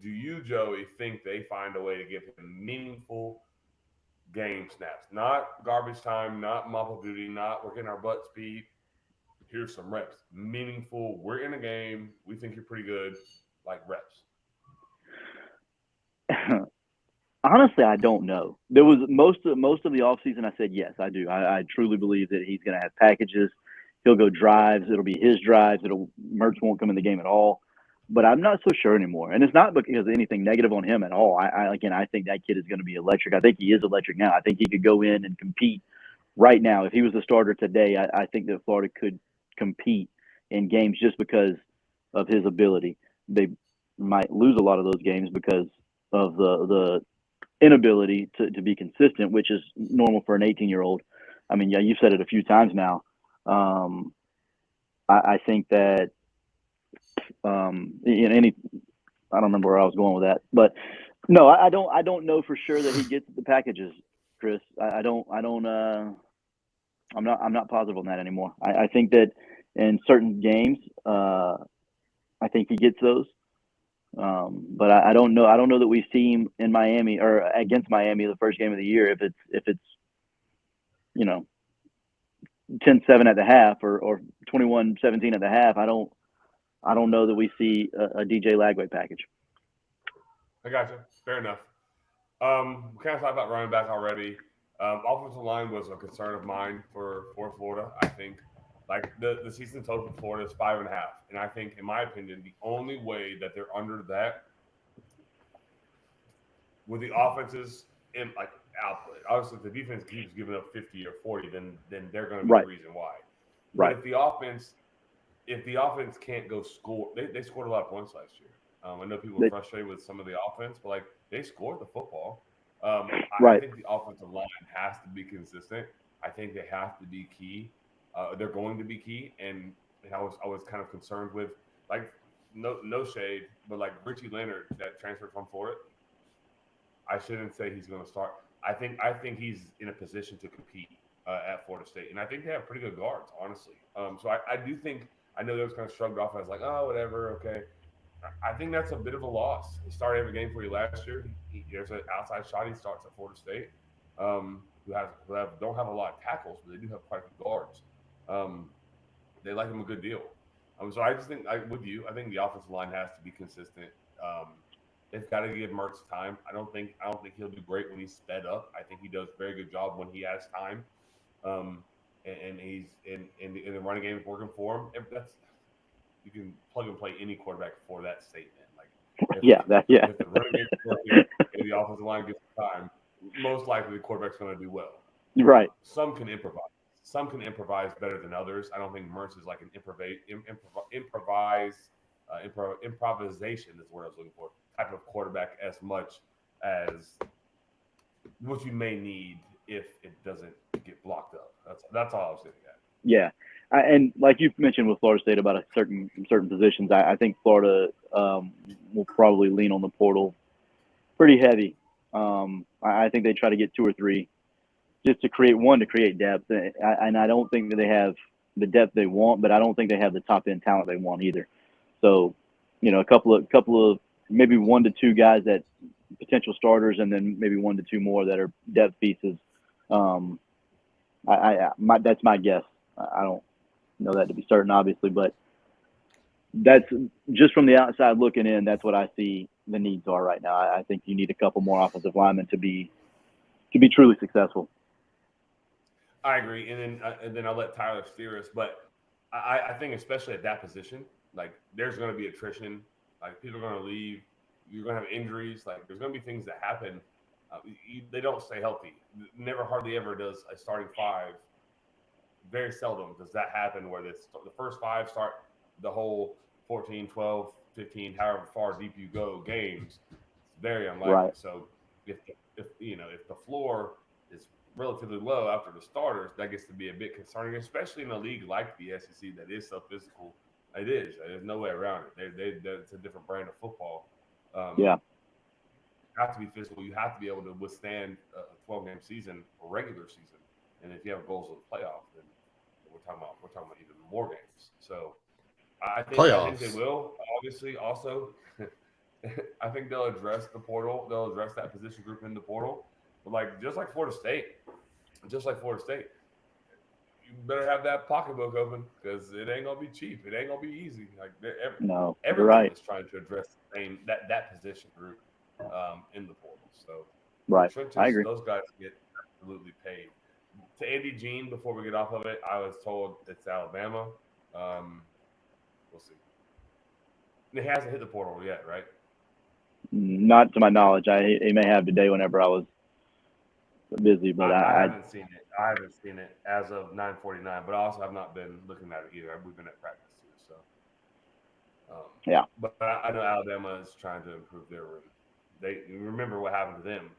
Do you, Joey, think they find a way to give him meaningful game snaps? Not garbage time, not mop up duty, not working our butt speed. Here's some reps. Meaningful. We're in a game. We think you're pretty good. Like reps.
Honestly, I don't know. There was most of the offseason, I said, yes, I do. I truly believe that he's going to have packages. He'll go drives. It'll be his drives. Mertz won't come in the game at all. But I'm not so sure anymore. And it's not because of anything negative on him at all. I think that kid is going to be electric. I think he is electric now. I think he could go in and compete right now. If he was the starter today, I think that Florida could compete in games just because of his ability. They might lose a lot of those games because of the inability to be consistent, which is normal for an 18-year-old. I mean, yeah, you've said it a few times now. I think that I don't remember where I was going with that, but no, I don't know for sure that he gets the packages, Chris. I'm not positive on that anymore. I think that in certain games, I think he gets those. But I don't know. I don't know that we see him in Miami or against Miami the first game of the year. If it's 10-7 at the half or 21-17 at the half, I don't know that we see a DJ Lagway package.
I got you. Fair enough. We kind of talked about running back already. Offensive line was a concern of mine for Florida. I think like the season total for Florida is 5.5, and I think, in my opinion, the only way that they're under that with the offenses in like output. Obviously, if the defense keeps giving up 50 or 40, then they're going to be the reason why. But if the offense can't go score, they scored a lot of points last year. I know people are frustrated with some of the offense, but like they scored the football. I think the offensive line has to be consistent. I think they have to be key. They're going to be key, and I was kind of concerned with like no shade, but like Richie Leonard that transferred from Florida. I shouldn't say he's going to start. I think he's in a position to compete at Florida State, and I think they have pretty good guards, honestly. So I do think, I know they was kind of shrugged off as like, oh, whatever, okay. I think that's a bit of a loss. He started every game for you last year. There's an outside shot he starts at Florida State, who don't have a lot of tackles, but they do have quite a few guards. They like him a good deal. So I just think, with you, I think the offensive line has to be consistent. They've got to give Mertz time. I don't think he'll do great when he's sped up. I think he does a very good job when he has time. And he's in the running game is working for him. You can plug and play any quarterback for that statement. Like, if the running game is working and the offensive line gets time, most likely the quarterback's going to do well.
Right.
Some can improvise. Some can improvise better than others. I don't think Mertz is like an improvisation is the word I was looking for, type of quarterback as much as what you may need if it doesn't get blocked up. That's all I was getting at.
Yeah. And like you mentioned with Florida State about certain positions, I think Florida will probably lean on the portal pretty heavy. I think they try to get 2 or 3 just to create depth. And I don't think that they have the depth they want, but I don't think they have the top end talent they want either. So, a couple of maybe 1 to 2 guys that potential starters, and then maybe 1 to 2 more that are depth pieces. That's my guess. I don't know that to be certain, obviously, but that's just from the outside looking in. That's what I see the needs are right now. I think you need a couple more offensive linemen to be truly successful.
I agree, and then I'll let Tyler steer us. But I think especially at that position, like there's going to be attrition. Like people are going to leave. You're going to have injuries. Like there's going to be things that happen. They don't stay healthy. Never, hardly ever does a starting 5. Very seldom does that happen where the first 5 start the whole 14, 12, 15, however far deep you go games. It's very unlikely.
Right.
So if the floor is relatively low after the starters, that gets to be a bit concerning, especially in a league like the SEC that is so physical. It is. There's no way around it. It's a different brand of football.
Yeah.
You have to be physical. You have to be able to withstand a 12-game season or regular season. And if you have goals of the playoff, then we're talking about even more games. So I think they will. Obviously, also, I think they'll address the portal. They'll address that position group in the portal. But just like Florida State, you better have that pocketbook open because it ain't gonna be cheap. It ain't gonna be easy. Everyone is trying to address the same that position group in the portal. So
right,
trenches,
I agree.
Those guys get absolutely paid. To Andy Jean, before we get off of it, I was told it's Alabama. We'll see. It hasn't hit the portal yet, right?
Not to my knowledge. He may have today whenever I was busy, but
I haven't seen it. I haven't seen it as of 9:49, but I also have not been looking at it either. We've been at practice too, so
yeah.
But I know Alabama is trying to improve their room. They remember what happened to them.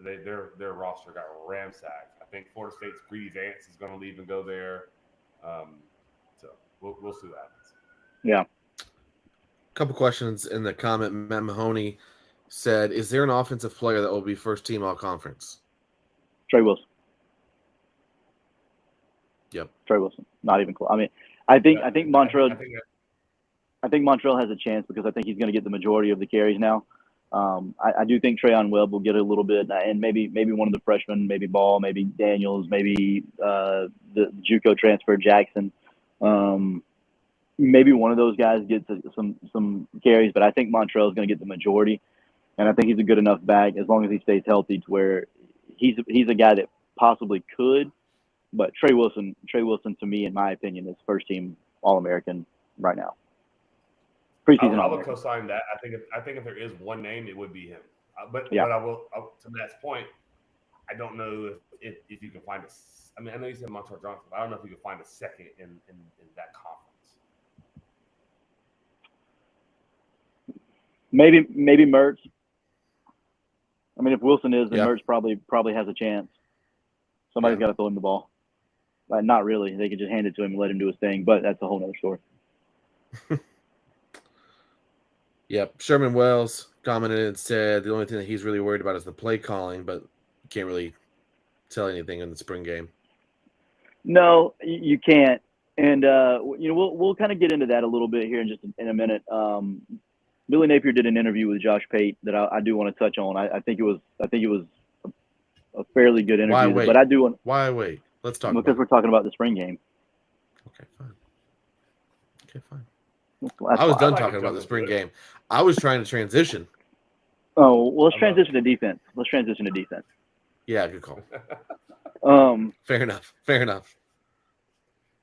Their roster got ransacked. I think Florida State's Greedy Vance is going to leave and go there. So we'll see what happens.
Yeah.
Couple questions in the comment. Matt Mahoney said, "Is there an offensive player that will be first team all conference?"
Trey Wilson.
Yep.
Trey Wilson. Not even close. I mean, I think Montrell. I think Montrell has a chance because I think he's going to get the majority of the carries now. I do think Trayon Webb will get a little bit, and maybe one of the freshmen, maybe Ball, maybe Daniels, maybe the JUCO transfer Jackson. Maybe one of those guys gets some carries, but I think Montrell is going to get the majority, and I think he's a good enough back as long as he stays healthy to where he's a guy that possibly could. But Trey Wilson, to me, in my opinion, is first team All-American right now. Preseason
I would co-sign that. I think if there is one name, it would be him. But I will, to Matt's point, I don't know if you can find I know you said Montrell Johnson, but I don't know if you can find a second in that conference.
Maybe Mertz. I mean, if Wilson is, then Mertz probably has a chance. Somebody's got to throw him the ball. Not really. They could just hand it to him and let him do his thing, but that's a whole other story.
Yep. Sherman Wells commented and said the only thing that he's really worried about is the play calling, but you can't really tell anything in the spring game.
No, you can't. And we'll kind of get into that a little bit here in a minute. Billy Napier did an interview with Josh Pate that I do want to touch on. I think it was a fairly good interview.
Why wait?
But I do want.
Why wait? Let's talk
because we're talking about the spring game.
Okay, fine. I was done talking about the spring game. I was trying to transition.
Oh, well, let's transition to defense.
Yeah, good call. Fair enough.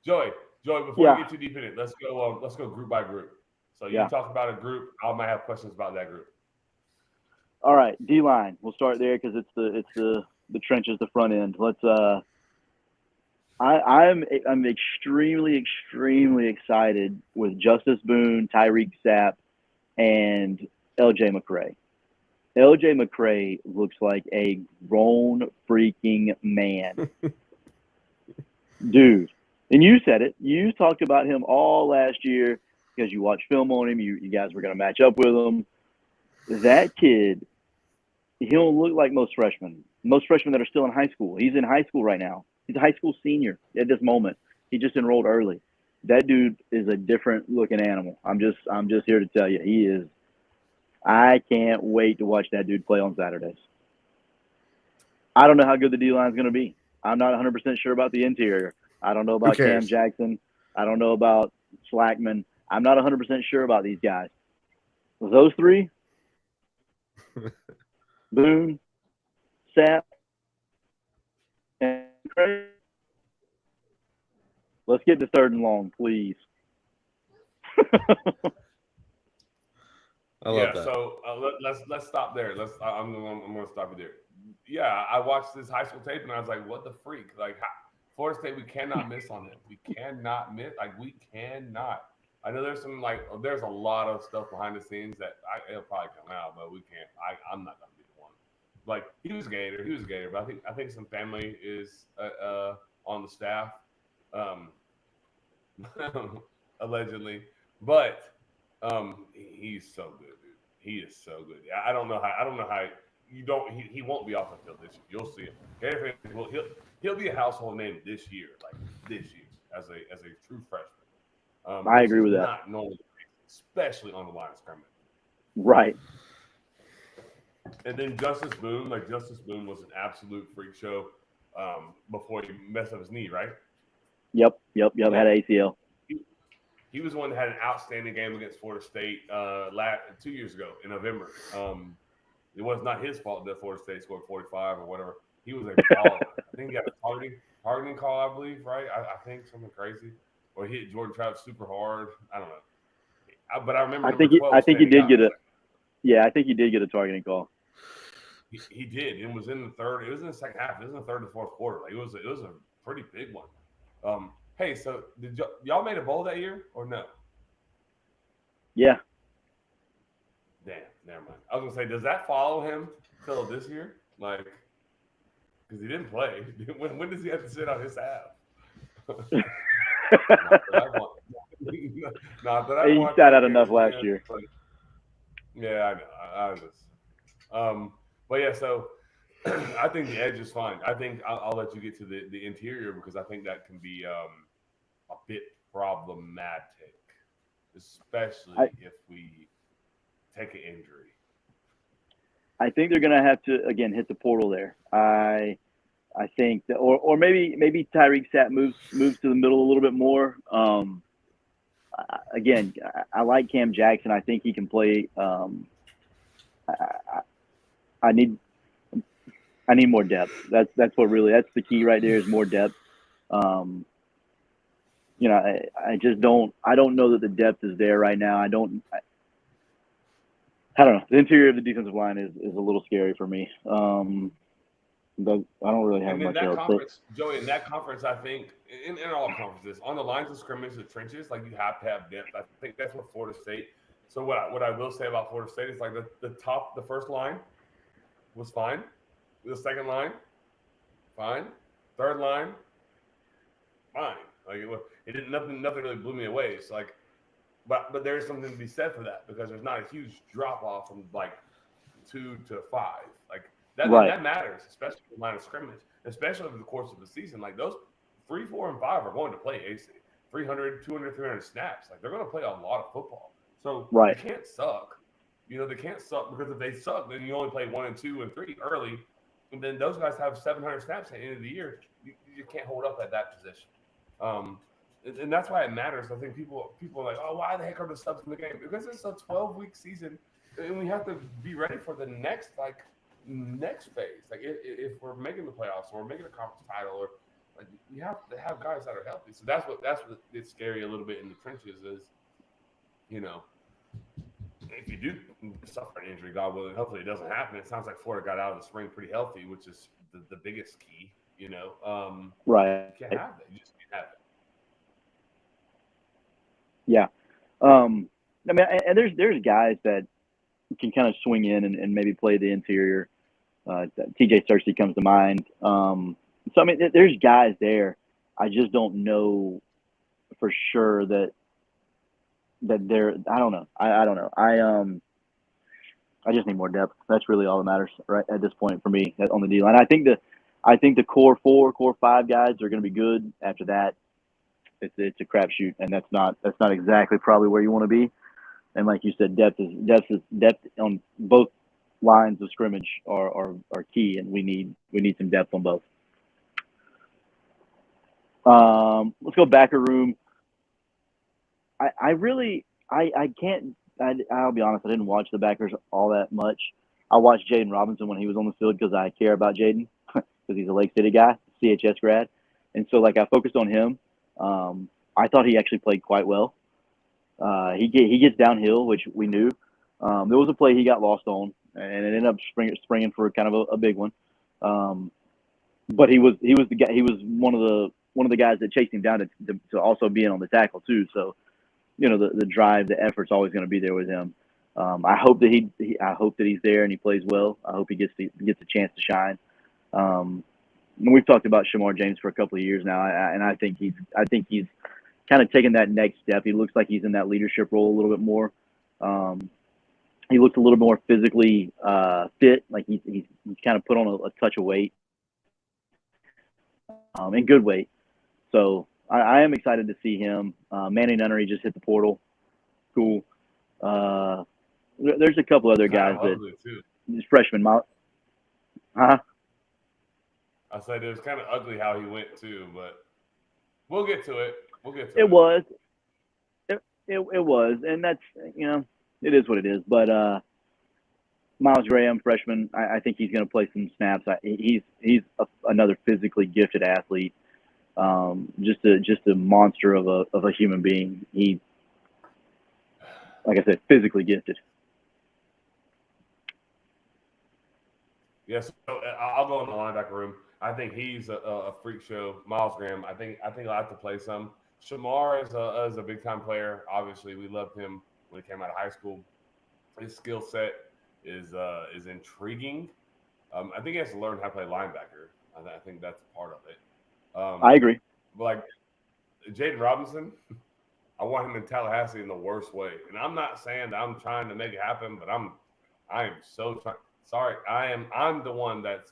Joey, before we get too deep in it, let's go group by group. So you talk about a group. I might have questions about that group.
All right, D-line. We'll start there because it's the trenches, the front end. Let's. I'm extremely, extremely excited with Justice Boone, Tyreek Sapp, and LJ McRae. LJ McCray looks like a grown freaking man. Dude. And you said it. You talked about him all last year because you watched film on him. You guys were going to match up with him. That kid, he don't look like most freshmen. Most freshmen that are still in high school. He's in high school right now. He's a high school senior at this moment. He just enrolled early. That dude is a different looking animal. I'm just here to tell you, he is. I can't wait to watch that dude play on Saturdays. I don't know how good the D line is going to be. I'm not 100% sure about the interior. I don't know about Cam Jackson. I don't know about Slackman. I'm not 100% sure about these guys. Those three, Boone, Sapp, and Craig. Let's get to 3rd and long, please.
I love that.
So let's stop there. I'm gonna stop you there. Yeah, I watched this high school tape and I was like, what the freak? Like, Florida State, we cannot miss on him. We cannot miss. Like, we cannot. I know there's some there's a lot of stuff behind the scenes that it'll probably come out, but we can't. I'm not gonna be the one. Like, he was a Gator, but I think some family is on the staff, allegedly. But he's so good, dude. He is so good. I don't know how you don't. He won't be off the field this year. You'll see him. He'll be a household name this year, as a true freshman.
I agree with that.
Not normally, especially on the line of scrimmage.
Right.
And then Justice Boone was an absolute freak show before he messed up his knee, right?
Yep. Had ACL.
He was one that had an outstanding game against Florida State 2 years ago in November. It was not his fault that Florida State scored 45 or whatever. He was a baller. I think he got a targeting call, I believe, right? I think something crazy. Or he hit Jordan Travis super hard. I don't know. But I remember.
I think he did get a. Yeah, I think he did get a targeting call.
He did. It was in the third. It was in the second half. It was in the third and fourth quarter. Like, it was a pretty big one. Hey, so did y'all made a bowl that year or no?
Yeah.
Damn, never mind. I was gonna say, does that follow him till this year? Like, because he didn't play. When does he have to sit on his half? Not that I
he sat out enough last year.
But, yeah, I know. But yeah, so I think the edge is fine. I think I'll let you get to the interior because I think that can be a bit problematic, especially if we take an injury.
I think they're going to have to, again, hit the portal there. I think that, or maybe Tyreek Sapp moves to the middle a little bit more. Again, I like Cam Jackson. I think he can play. I need more depth. That's the key right there is more depth. I don't know that the depth is there right now. I don't know. The interior of the defensive line is a little scary for me. But I don't really have much else.
Joey, in that conference, I think, in all conferences, on the lines of scrimmage, the trenches, like, you have to have depth. I think that's what Florida State. So what I will say about Florida State is, like, the first line was fine. The second line, fine. Third line, fine. Like, it didn't nothing really blew me away. It's like, but there is something to be said for that because there's not a huge drop off from like 2 to 5. Like that matters, especially in the line of scrimmage, especially over the course of the season. Like those 3, 4, and 5 are going to play 300, 200, 300 snaps. Like they're going to play a lot of football. So they can't suck. They can't suck because if they suck, then you only play 1 and 2 and 3 early. And then those guys have 700 snaps at the end of the year. You can't hold up at that position. And that's why it matters. I think people are like, oh, why the heck are the subs in the game? Because it's a 12-week season, and we have to be ready for the next phase. Like if we're making the playoffs or we're making a conference title, or like you have to have guys that are healthy. So that's what it's scary a little bit in the trenches is, if you do suffer an injury, God willing, hopefully it doesn't happen. It sounds like Florida got out of the spring pretty healthy, which is the biggest key.
Right.
You can't have it. You just can't have it.
Yeah. I mean, and there's guys that can kind of swing in and maybe play the interior. TJ Cersei comes to mind. So I mean, there's guys there. I just don't know for sure that they're. I don't know. I don't know. I just need more depth. That's really all that matters right at this point for me on the D line. I think the core 4, core 5 guys are going to be good. After that, it's a crapshoot, and that's not exactly probably where you want to be. And like you said, depth on both lines of scrimmage are key, and we need some depth on both. Let's go backer room. I'll be honest, I didn't watch the backers all that much. I watched Jaden Robinson when he was on the field because I care about Jaden because he's a Lake City guy, CHS grad, and so like I focused on him. I thought he actually played quite well. He gets downhill, which we knew. There was a play he got lost on, and it ended up springing for kind of a big one. But he was the guy. He was one of the guys that chased him down to also be in on the tackle too. So, you know, the drive, the effort's always going to be there with him. I hope that he's there and he plays well. I hope he gets a chance to shine. We've talked about Shamar James for a couple of years now, and I think he's kind of taking that next step. He looks like he's in that leadership role a little bit more. He looks a little more physically fit, like he's kind of put on a touch of weight, and good weight. So I am excited to see him. Manny Nunnery just hit the portal. Cool. There's a couple other guys that freshman. Huh?
I said it was kind of ugly how he went too, but we'll get to it.
It was, and that's, you know, it is what it is. But Miles Graham, freshman, I think he's going to play some snaps. He's another physically gifted athlete, just a monster of a human being. He, like I said, physically gifted.
Yes, I'll go in the linebacker room. I think he's a freak show. Miles Graham, I think he'll have to play some. Shamar is a big time player. Obviously, we loved him when he came out of high school. His skill set is intriguing. I think he has to learn how to play linebacker. I think that's part of it.
I agree.
But like Jaden Robinson, I want him in Tallahassee in the worst way. And I'm not saying that I'm trying to make it happen, but I am so trying. Sorry, I'm the one that's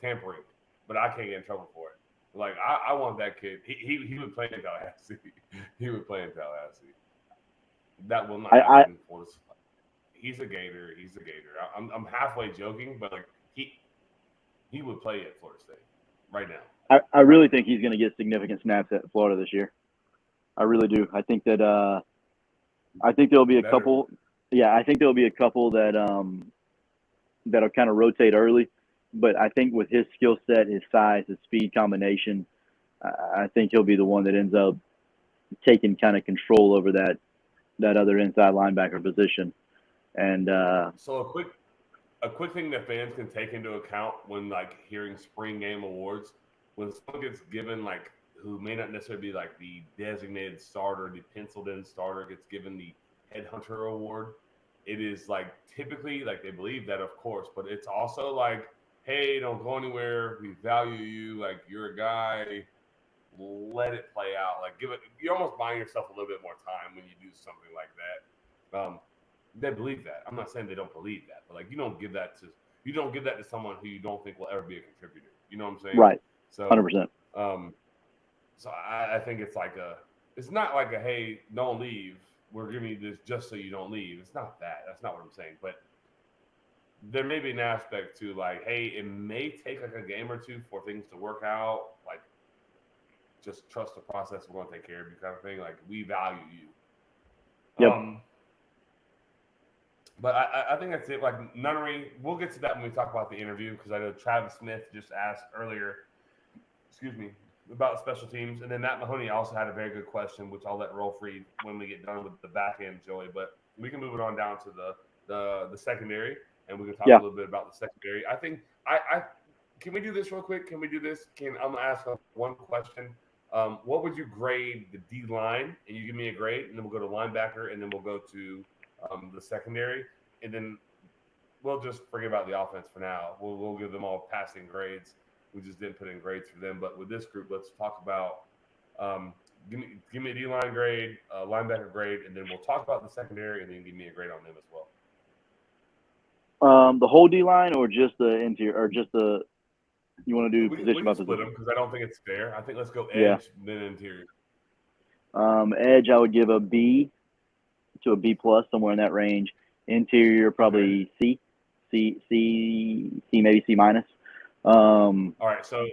tampering, but I can't get in trouble for it. Like I want that kid. He would play in Tallahassee. He would play in Tallahassee. That will not happen for us. He's a Gator. I'm halfway joking, but like he would play at Florida State right now.
I really think he's going to get significant snaps at Florida this year. I really do. I think that I think there'll be a couple. Yeah, I think there'll be a couple that'll kind of rotate early. But I think with his skill set, his size, his speed combination, I think he'll be the one that ends up taking kind of control over that other inside linebacker position. And
so a quick thing that fans can take into account when like hearing spring game awards, when someone gets given like who may not necessarily be like the designated starter, the penciled in starter gets given the headhunter award. It is like typically like they believe that, of course, but it's also like, hey, don't go anywhere. We value you. Like you're a guy. Let it play out. Like you're almost buying yourself a little bit more time when you do something like that. They believe that. I'm not saying they don't believe that, but like you don't give that to someone who you don't think will ever be a contributor. You know what I'm saying?
Right.
So
100%.
So I think it's like it's not like a hey, don't leave. We're giving you this just so you don't leave. It's not that. That's not what I'm saying. But there may be an aspect to like, hey, it may take like a game or two for things to work out. Like, just trust the process. We're going to take care of you kind of thing. Like, we value you.
Yep.
But I think that's it. Like, Nunnery, we'll get to that when we talk about the interview because I know Travis Smith just asked earlier, about special teams. And then Matt Mahoney also had a very good question, which I'll let roll free when we get done with the back end, Joey. But we can move it on down to the secondary, and we can talk a little bit about the secondary. I think can we do this real quick? I'm gonna ask one question. What would you grade the D line? And you give me a grade, and then we'll go to linebacker, and then we'll go to the secondary. and then we'll just forget about the offense for now. We'll give them all passing grades. We just didn't put in grades for them. But with this group, let's talk about give me a D-line grade, linebacker grade, and then we'll talk about the secondary, and then give me a grade on them as well.
The whole D line, or just the interior, or just the you want to do position by
split
position?
them because I don't think it's fair. I think let's go edge
Yeah.
then interior.
Edge, I would give a B to a B plus, somewhere in that range. Interior, probably C, maybe C minus.
All right, so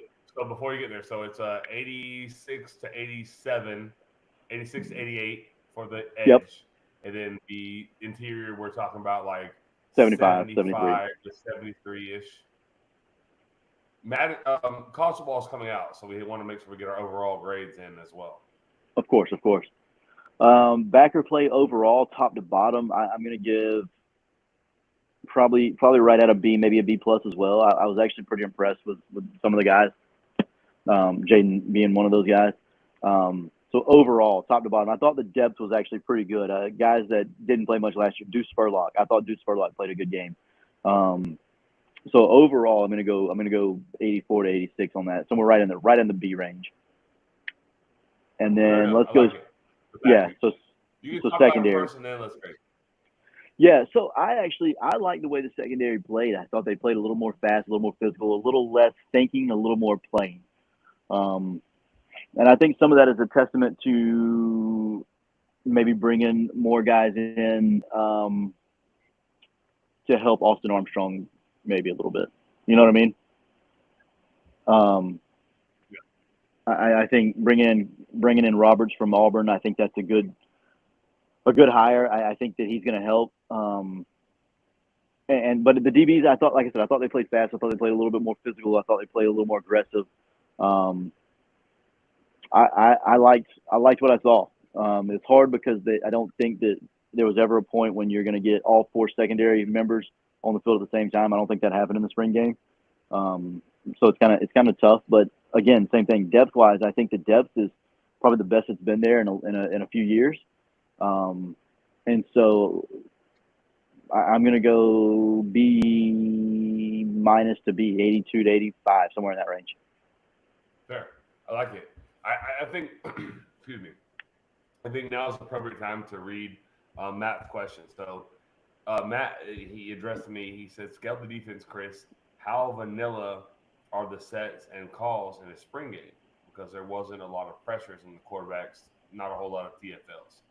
before you get there, so it's 86 to 87, 86 to 88 for the edge,
Yep.
And then the interior we're talking about like
75
to 73 ish. College football is coming out, so we want to make sure we get our overall grades in as well.
Of course. Backer play overall, top to bottom, I'm going to give probably right at a B, maybe a B plus as well. I was actually pretty impressed with some of the guys, Jaden being one of those guys. So overall, top to bottom, I thought the depth was actually pretty good. Guys that didn't play much last year, Deuce Spurlock. I thought Deuce Spurlock played a good game. So overall, I'm gonna go 84 to 86 on that, somewhere right in the B range. And then let's go. Yeah. So
you can talk
secondary.
About it first and then let's grade.
Yeah, so I like the way the secondary played. I thought they played a little more fast, a little more physical, a little less thinking, a little more playing. And I think some of that is a testament to maybe bringing more guys in to help Austin Armstrong maybe a little bit. You know what I mean? I think bringing in Roberts from Auburn, I think that's a good hire. I think that he's going to help. But the DBs, I thought they played fast. I thought they played a little bit more physical. I thought they played a little more aggressive. I liked what I saw. It's hard because I don't think that there was ever a point when you're going to get all four secondary members on the field at the same time. I don't think that happened in the spring game. So it's kind of tough. But again, same thing. Depth wise, I think the depth is probably the best it's been there in a few years. And so I'm going to go B minus to B, 82 to 85, somewhere in that range.
Fair. I like it. I think, excuse me, I think now is the appropriate time to read Matt's question. So Matt, he addressed me. He said, scale the defense, Chris. How vanilla are the sets and calls in a spring game? Because there wasn't a lot of pressures on the quarterbacks, not a whole lot of TFLs.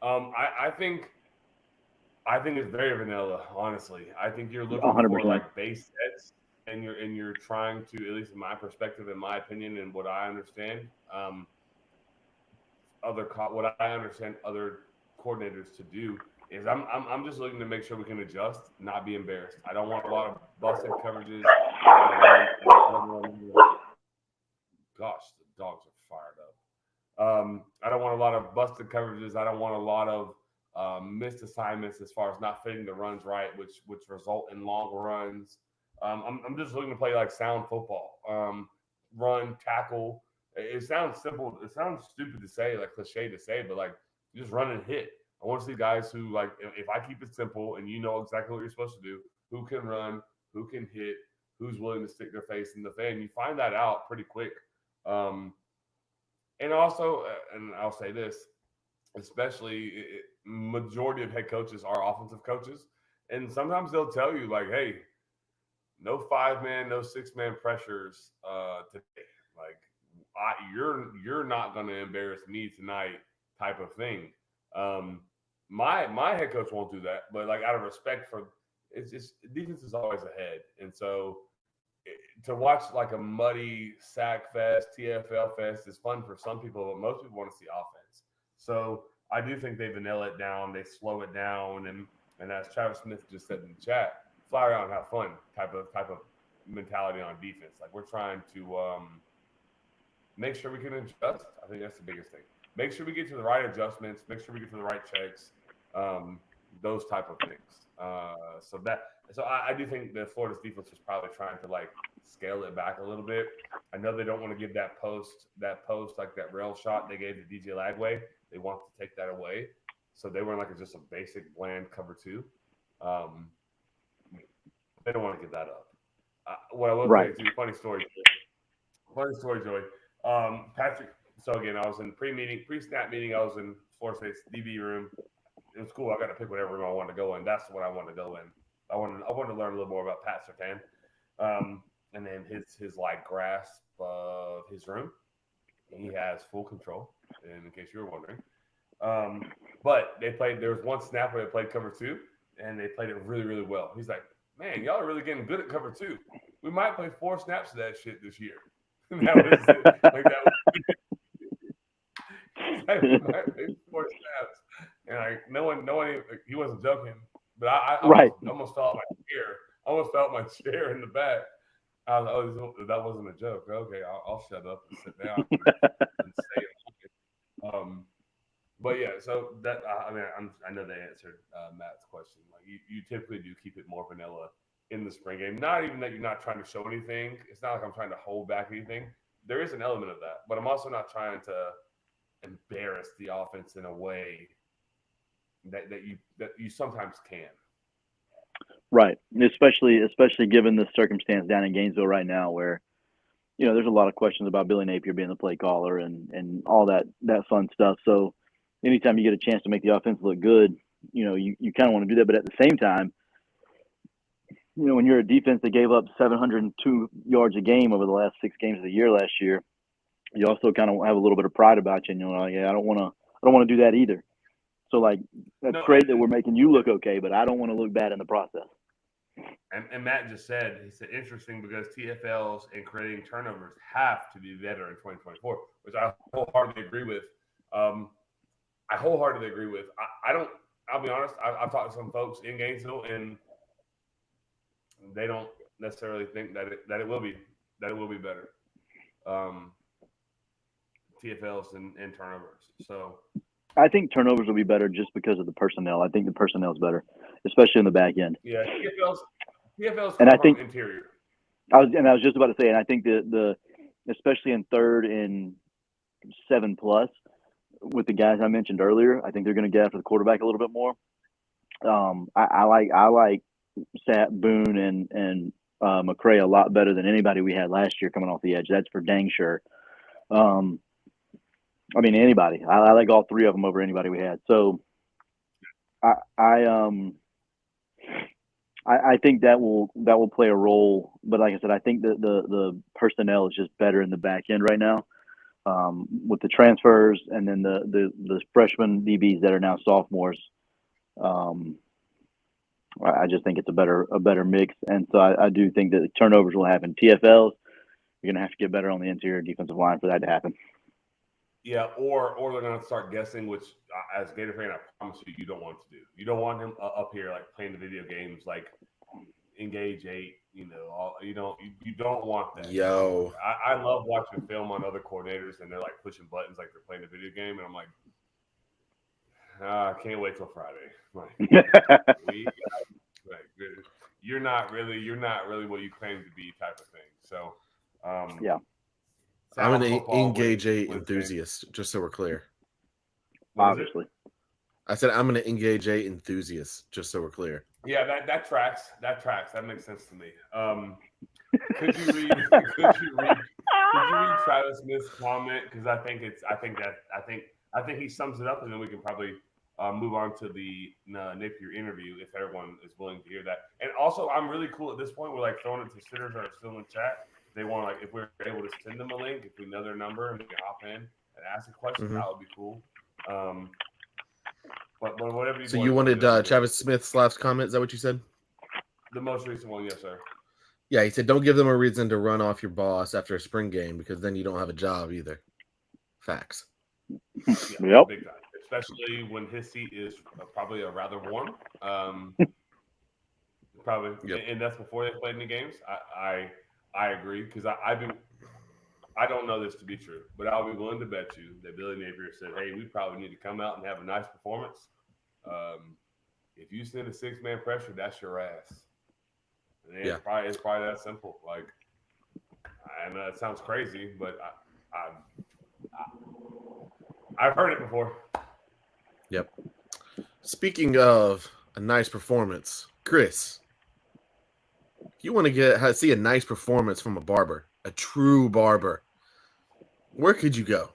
I think it's very vanilla, honestly. I think you're looking
100%.
for like base sets, and you're trying to, at least in my perspective, in my opinion, and what I understand, what I understand other coordinators to do is I'm just looking to make sure we can adjust, not be embarrassed. I don't want a lot of busted coverages. Gosh, the dogs are fired up. I don't want a lot of busted coverages. I don't want a lot of missed assignments as far as not fitting the runs right, which result in long runs. I'm just looking to play like sound football. Run, tackle. It sounds simple. It sounds stupid to say, like cliche to say, but like just run and hit. I want to see guys who, like, if I keep it simple and you know exactly what you're supposed to do, who can run, who can hit, who's willing to stick their face in the fan. You find that out pretty quick. And also, and I'll say this, especially majority of head coaches are offensive coaches. And sometimes they'll tell you, like, hey, no 5-man, no 6-man pressures today. Like, you're not going to embarrass me tonight type of thing. My head coach won't do that, but like out of respect for, it's just defense is always ahead. And so to watch like a muddy sack fest, TFL fest is fun for some people, but most people want to see offense. So I do think they vanilla it down, they slow it down, and as Travis Smith just said in the chat, fly around and have fun type of mentality on defense. Like we're trying to make sure we can adjust. I think that's the biggest thing. Make sure we get to the right adjustments. Make sure we get to the right checks. Those type of things. So I do think that Florida's defense was probably trying to like scale it back a little bit. I know they don't want to give that post like that rail shot they gave to DJ Lagway. They want to take that away. So they were like just a basic bland cover 2. They don't want to give that up. What I will
Right.
say to you, funny story, Joey. Patrick. So again, I was in pre-snap meeting. I was in Florida State's DB room. It was cool. I got to pick whatever room I wanted to go in. That's what I wanted to go in. I wanted to learn a little more about Pat Surtain, and then his like grasp of his room. He has full control. In case you were wondering, but they played. There was one snap where they played cover 2, and they played it really, really well. He's like, "Man, y'all are really getting good at cover 2. We might play 4 snaps of that shit this year." And that was it. Like we might play 4 snaps, and like no one, he wasn't joking. But I almost fell out my chair. I almost fell out my chair in the back. I was like, "Oh, that wasn't a joke." Okay, I'll shut up and sit down and stay. But yeah, so that I know they answered Matt's question. Like you typically do keep it more vanilla in the spring game. Not even that you're not trying to show anything. It's not like I'm trying to hold back anything. There is an element of that, but I'm also not trying to embarrass the offense in a way that you sometimes can.
Right, especially given the circumstance down in Gainesville right now, where there's a lot of questions about Billy Napier being the play caller and all that fun stuff. So anytime you get a chance to make the offense look good, you kind of want to do that. But at the same time, when you're a defense that gave up 702 yards a game over the last 6 games of the year last year, you also kind of have a little bit of pride about you. And I don't want to do that either. So that's great that we're making you look okay, but I don't want to look bad in the process.
And Matt just said, he said, interesting because TFLs and creating turnovers have to be better in 2024, which I wholeheartedly agree with. I'll be honest, I've talked to some folks in Gainesville, and they don't necessarily think that it will be better. TFLs and turnovers. So
I think turnovers will be better just because of the personnel. I think the personnel is better, especially in the back end.
Yeah, TFLs
and I think
interior.
I was just about to say, and I think the especially in 3rd and 7+ with the guys I mentioned earlier, I think they're going to get after the quarterback a little bit more. I like Boone and McCray a lot better than anybody we had last year coming off the edge. That's for dang sure. Anybody. I like all 3 of them over anybody we had. So I think that will play a role. But like I said, I think the personnel is just better in the back end right now, with the transfers and then the freshman DBs that are now sophomores. I just think it's a better mix, and so I do think that the turnovers will happen. TFLs, you're gonna have to get better on the interior defensive line for that to happen.
Yeah, or they're going to start guessing, which as a Gator fan, I promise you don't want to do. You don't want him up here like playing the video games, like Engage 8. You don't want that.
Yo,
I love watching film on other coordinators, and they're like pushing buttons like they're playing a video game, and I'm like, I can't wait till Friday. You're not really what you claim to be, type of thing. So,
yeah.
I'm an Engage 8 enthusiast, just so we're clear.
Obviously.
I
said I'm an Engage 8 enthusiast, just so we're clear.
Yeah, that tracks. That makes sense to me. Could you read Travis Smith's comment? Because I think he sums it up, and then we can probably move on to the Napier interview if everyone is willing to hear that. And also, I'm really cool at this point. We're like throwing it to sitters that are still in the chat. They want if we're able to send them a link, if we know their number and they can hop in and ask a question, that would be cool. But whatever you.
So you wanted Travis Smith's last comment? Is that what you said?
The most recent one, yes, sir.
Yeah, he said, "Don't give them a reason to run off your boss after a spring game because then you don't have a job either." Facts.
Yeah,
yep.
Big time. Especially when his seat is probably a rather warm. Probably, yep. And that's before they played any games. I agree because I don't know this to be true, but I'll be willing to bet you that Billy Napier said, "Hey, we probably need to come out and have a nice performance. If you send a 6-man pressure, that's your ass." And it's probably that simple. Like, I know it sounds crazy, but I've heard it before.
Yep. Speaking of a nice performance, Chris, you want to see a nice performance from a barber, a true barber. Where could you go?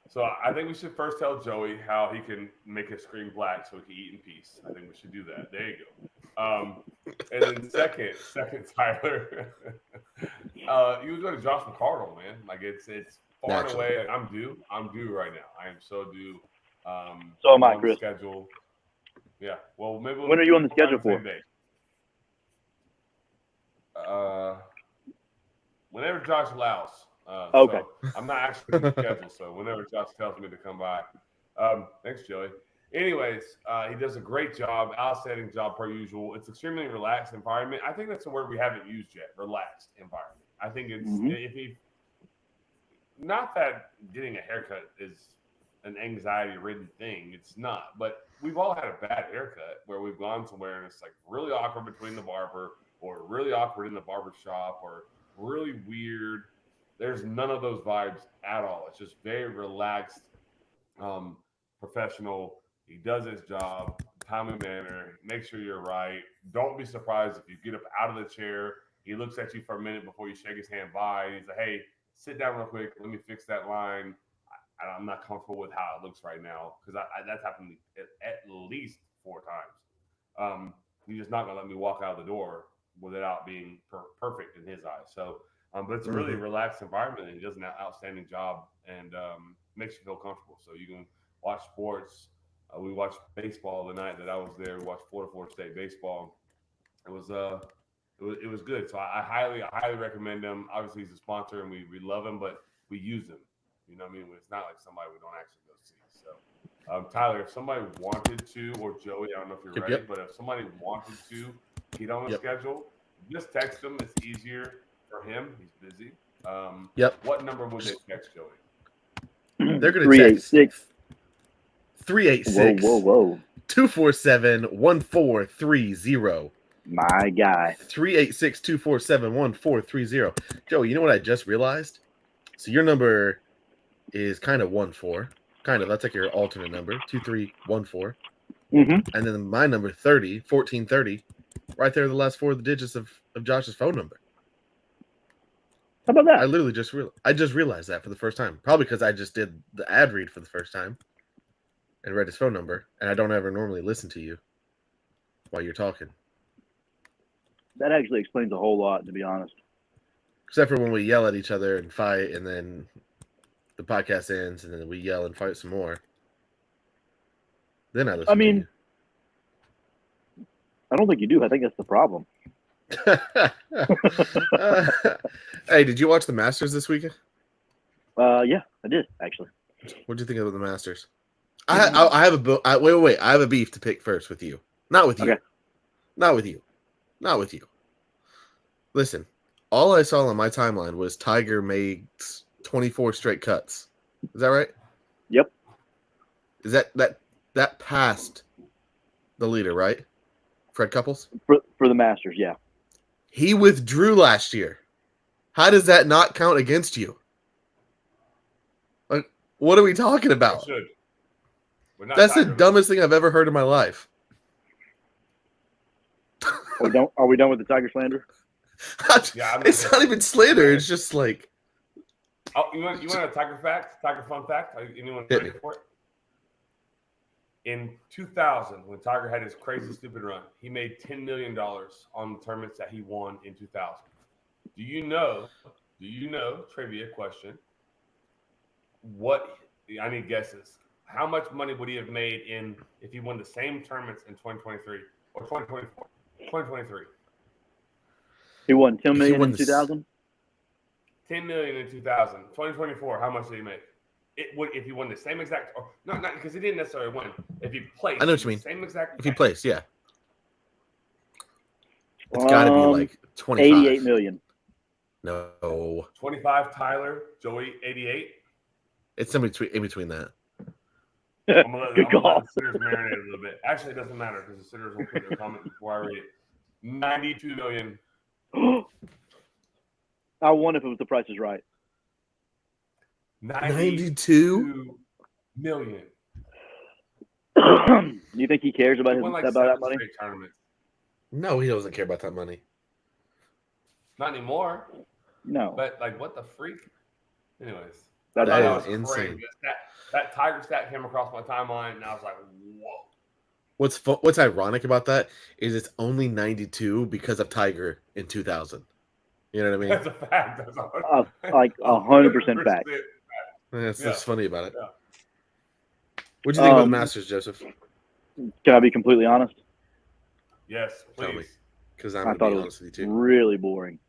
So I think we should first tell Joey how he can make his screen black so he can eat in peace. I think we should do that. There you go. And then second, Tyler, you would go to Josh McCardle, man. Like it's far and away. Like, I'm due right now. I am so due.
So am I, Chris.
Schedule. Yeah. Well, maybe
when are you on the schedule for?
Whenever Josh allows.
Okay.
So I'm not actually on the schedule, so whenever Josh tells me to come by. Thanks, Joey. Anyways, he does a great job, outstanding job per usual. It's extremely relaxed environment. I think that's a word we haven't used yet, relaxed environment. I think it's if he not that getting a haircut is an anxiety-ridden thing. It's not, but we've all had a bad haircut where we've gone somewhere and it's like really awkward between the barber or really awkward in the barber shop or really weird. There's none of those vibes at all. It's just very relaxed, professional. He does his job, timely manner. Make sure you're right. Don't be surprised if you get up out of the chair. He looks at you for a minute before you shake his hand bye. And he's like, "Hey, sit down real quick. Let me fix that line. I'm not comfortable with how it looks right now," because that's happened at least 4 times. He's just not gonna let me walk out of the door without being perfect in his eyes. So. But it's a really relaxed environment, and he does an outstanding job and makes you feel comfortable. So you can watch sports. We watched baseball the night that I was there. We watched Florida State baseball. It was good. So I highly recommend him. Obviously, he's a sponsor, and we love him, but we use him. You know what I mean? It's not like somebody we don't actually go see. So, Tyler, if somebody wanted to, or Joey, I don't know if you're ready, but if somebody wanted to get on the schedule, just text them. It's easier. For him, he's busy. What number would they text Joey?
They're going to text 386
whoa
247-1430.
My guy.
386-247-1430. Joey, you know what I just realized? So your number is kind of 14. Kind of. That's like your alternate number, 2314. And then my number 1430. Right there, the last 4 of the digits of Josh's phone number.
How about that?
I literally just realized that for the first time. Probably because I just did the ad read for the first time and read his phone number, and I don't ever normally listen to you while you're talking.
That actually explains a whole lot, to be honest.
Except for when we yell at each other and fight, and then the podcast ends, and then we yell and fight some more. Then I listen to you.
I don't think you do. I think that's the problem.
Hey, did you watch the Masters this weekend?
Yeah, I did actually.
What did you think of the Masters? I have a wait. I have a beef to pick first with you. Not with you.
Okay.
Not with you. Listen, all I saw on my timeline was Tiger made 24 straight cuts. Is that right?
Yep.
Is that passed the leader, right? Fred Couples?
For the Masters, yeah.
He withdrew last year. How does that not count against you? Like, what are we talking about? That's the dumbest thing I've ever heard in my life.
Are we done with the Tiger slander?
It's not even slander. It's just like.
Oh, you want a Tiger fact? Tiger fun fact? Anyone ready for it? In 2000, when Tiger had his crazy stupid run, he made $10 million on the tournaments that he won in 2000. Do you know, trivia question, I need guesses. How much money would he have made if he won the same tournaments in 2023 or 2024? 2023.
He won $10 million in 2000?
$10 million in 2000. 2024, how much did he make? If he won the same exact, or not because he didn't necessarily win. If he placed,
I know what you mean.
Same exact.
If he placed, yeah, it's got to be like 25.
88 million.
No.
25. Tyler, Joey, 88.
It's in between that.
Good call.
The sitters marinate a little bit. Actually, it doesn't matter because the sitters will put their comment before I read it. 92 million.
I wonder if it was The Price is Right.
92 million.
Do you think he cares about
He won like
that
7
money?
straight tournaments.
No, he doesn't care about that money.
Not anymore.
No.
But like, what the freak? Anyways,
That
I thought
is
that was
insane.
crazy. That Tiger stat came across my timeline, and I was like, whoa.
What's ironic about that is it's only 92 because of Tiger in 2000. You know what I mean?
That's a fact. That's
like 100% fact.
That's funny about it.
Yeah.
What'd you think about the Masters, Joseph?
Can I be completely honest?
Yes,
Tell me.
please.
Because I'm
I
going
thought
to be
it
honest
was
with you too.
really boring.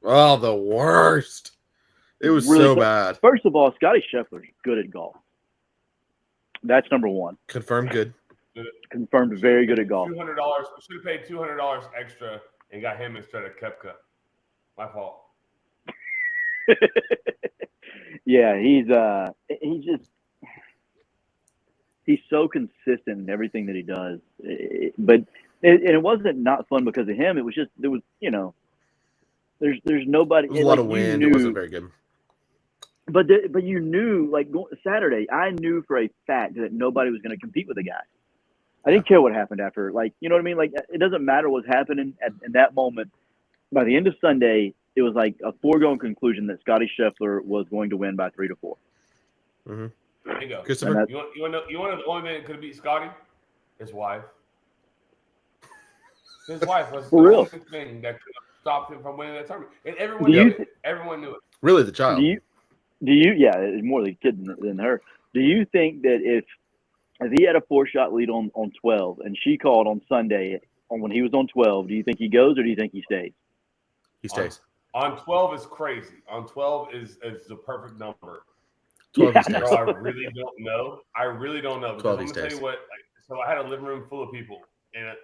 Oh, the worst. It was
Really
so bad.
First of all, Scotty Scheffler's good at golf. That's number one.
Confirmed good.
Confirmed very good at golf.
$200. We should have paid $200 extra and got him instead of Koepka. My fault.
Yeah, he's so consistent in everything that he does. But it wasn't not fun because of him. It was just there's nobody.
It was a lot of wind. It wasn't very good.
But you knew, like, Saturday, I knew for a fact that nobody was going to compete with the guy. I didn't care what happened after. Like, you know what I mean? Like, it doesn't matter what's happening in that moment. By the end of Sunday, it was like a foregone conclusion that Scotty Scheffler was going to win by 3 to 4.
Mm-hmm.
There you go.
Christopher?
You want to know the only man that could have beat Scotty? His wife. His wife was the only thing that could have stopped him from winning that tournament. And everyone knew it. Everyone knew it.
Really, the child.
Do you? Yeah, it's more the kid than her. Do you think that if he had a 4-shot lead on 12 and she called on Sunday when he was on 12, do you think he goes or do you think he stays?
He stays.
On 12 is crazy. On 12 is the perfect number.
12 he stays.
Bro, I really don't know. Because
12
I'm
he
gonna tell
stays.
you what. So I had a living room full of people, and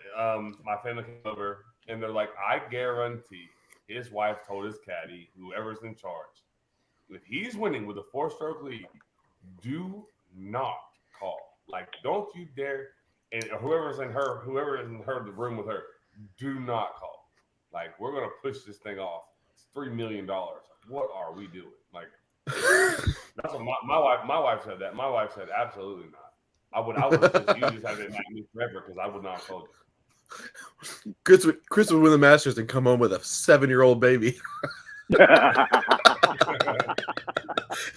my family came over, and they're like, "I guarantee his wife told his caddy, whoever's in charge, if he's winning with a 4-stroke lead, do not call. Like, don't you dare, and whoever's in her the room with her, do not call. Like, we're gonna push this thing off. It's $3 million. What are we doing? Like, that's what my wife said that. My wife said absolutely not. You just have to invite me forever because I would not have told you.
Chris would win the Masters and come home with a 7-year-old baby. If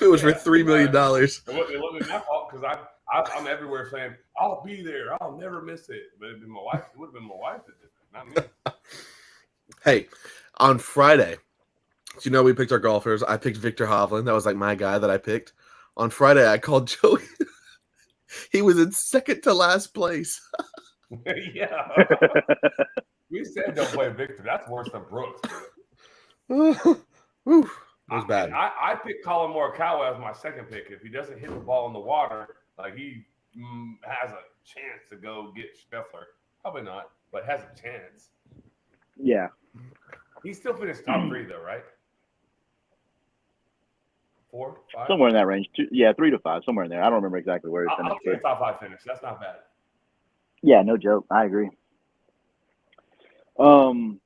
it was for $3 million.
It wasn't my fault because I'm everywhere saying I'll be there. I'll never miss it. But it'd be my wife. It would have been my wife that did it, not me.
Hey, on Friday, you know we picked our golfers. I picked Victor Hovland. That was like my guy that I picked. On Friday, I called Joey. He was in second to last place.
Yeah. We said don't play Victor. That's worse than Brooks.
Whew, it was bad.
I picked Colin Morikawa as my second pick. If he doesn't hit the ball in the water, like he has a chance to go get Scheffler. Probably not, but has a chance.
Yeah.
He still finished top 3 though, right? 4, 5?
Somewhere in that range. 3 to 5, somewhere in there. I don't remember exactly where he finished.
I'll say top 5 finish. That's not bad.
Yeah, no joke. I agree. You want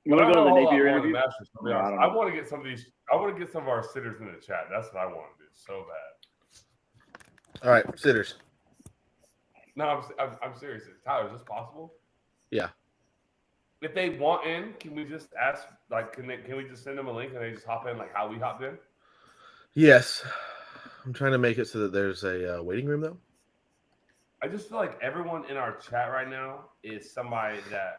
to go to the Napier interview?
I want to get some of these. I want to get some of our sitters in the chat. That's what I want to do so bad.
All right, sitters.
No, I'm serious. Tyler, is this possible?
Yeah.
If they want in, can we just ask? Like, can we just send them a link and they just hop in like how we hopped in?
Yes. I'm trying to make it so that there's a waiting room though.
I just feel like everyone in our chat right now is somebody that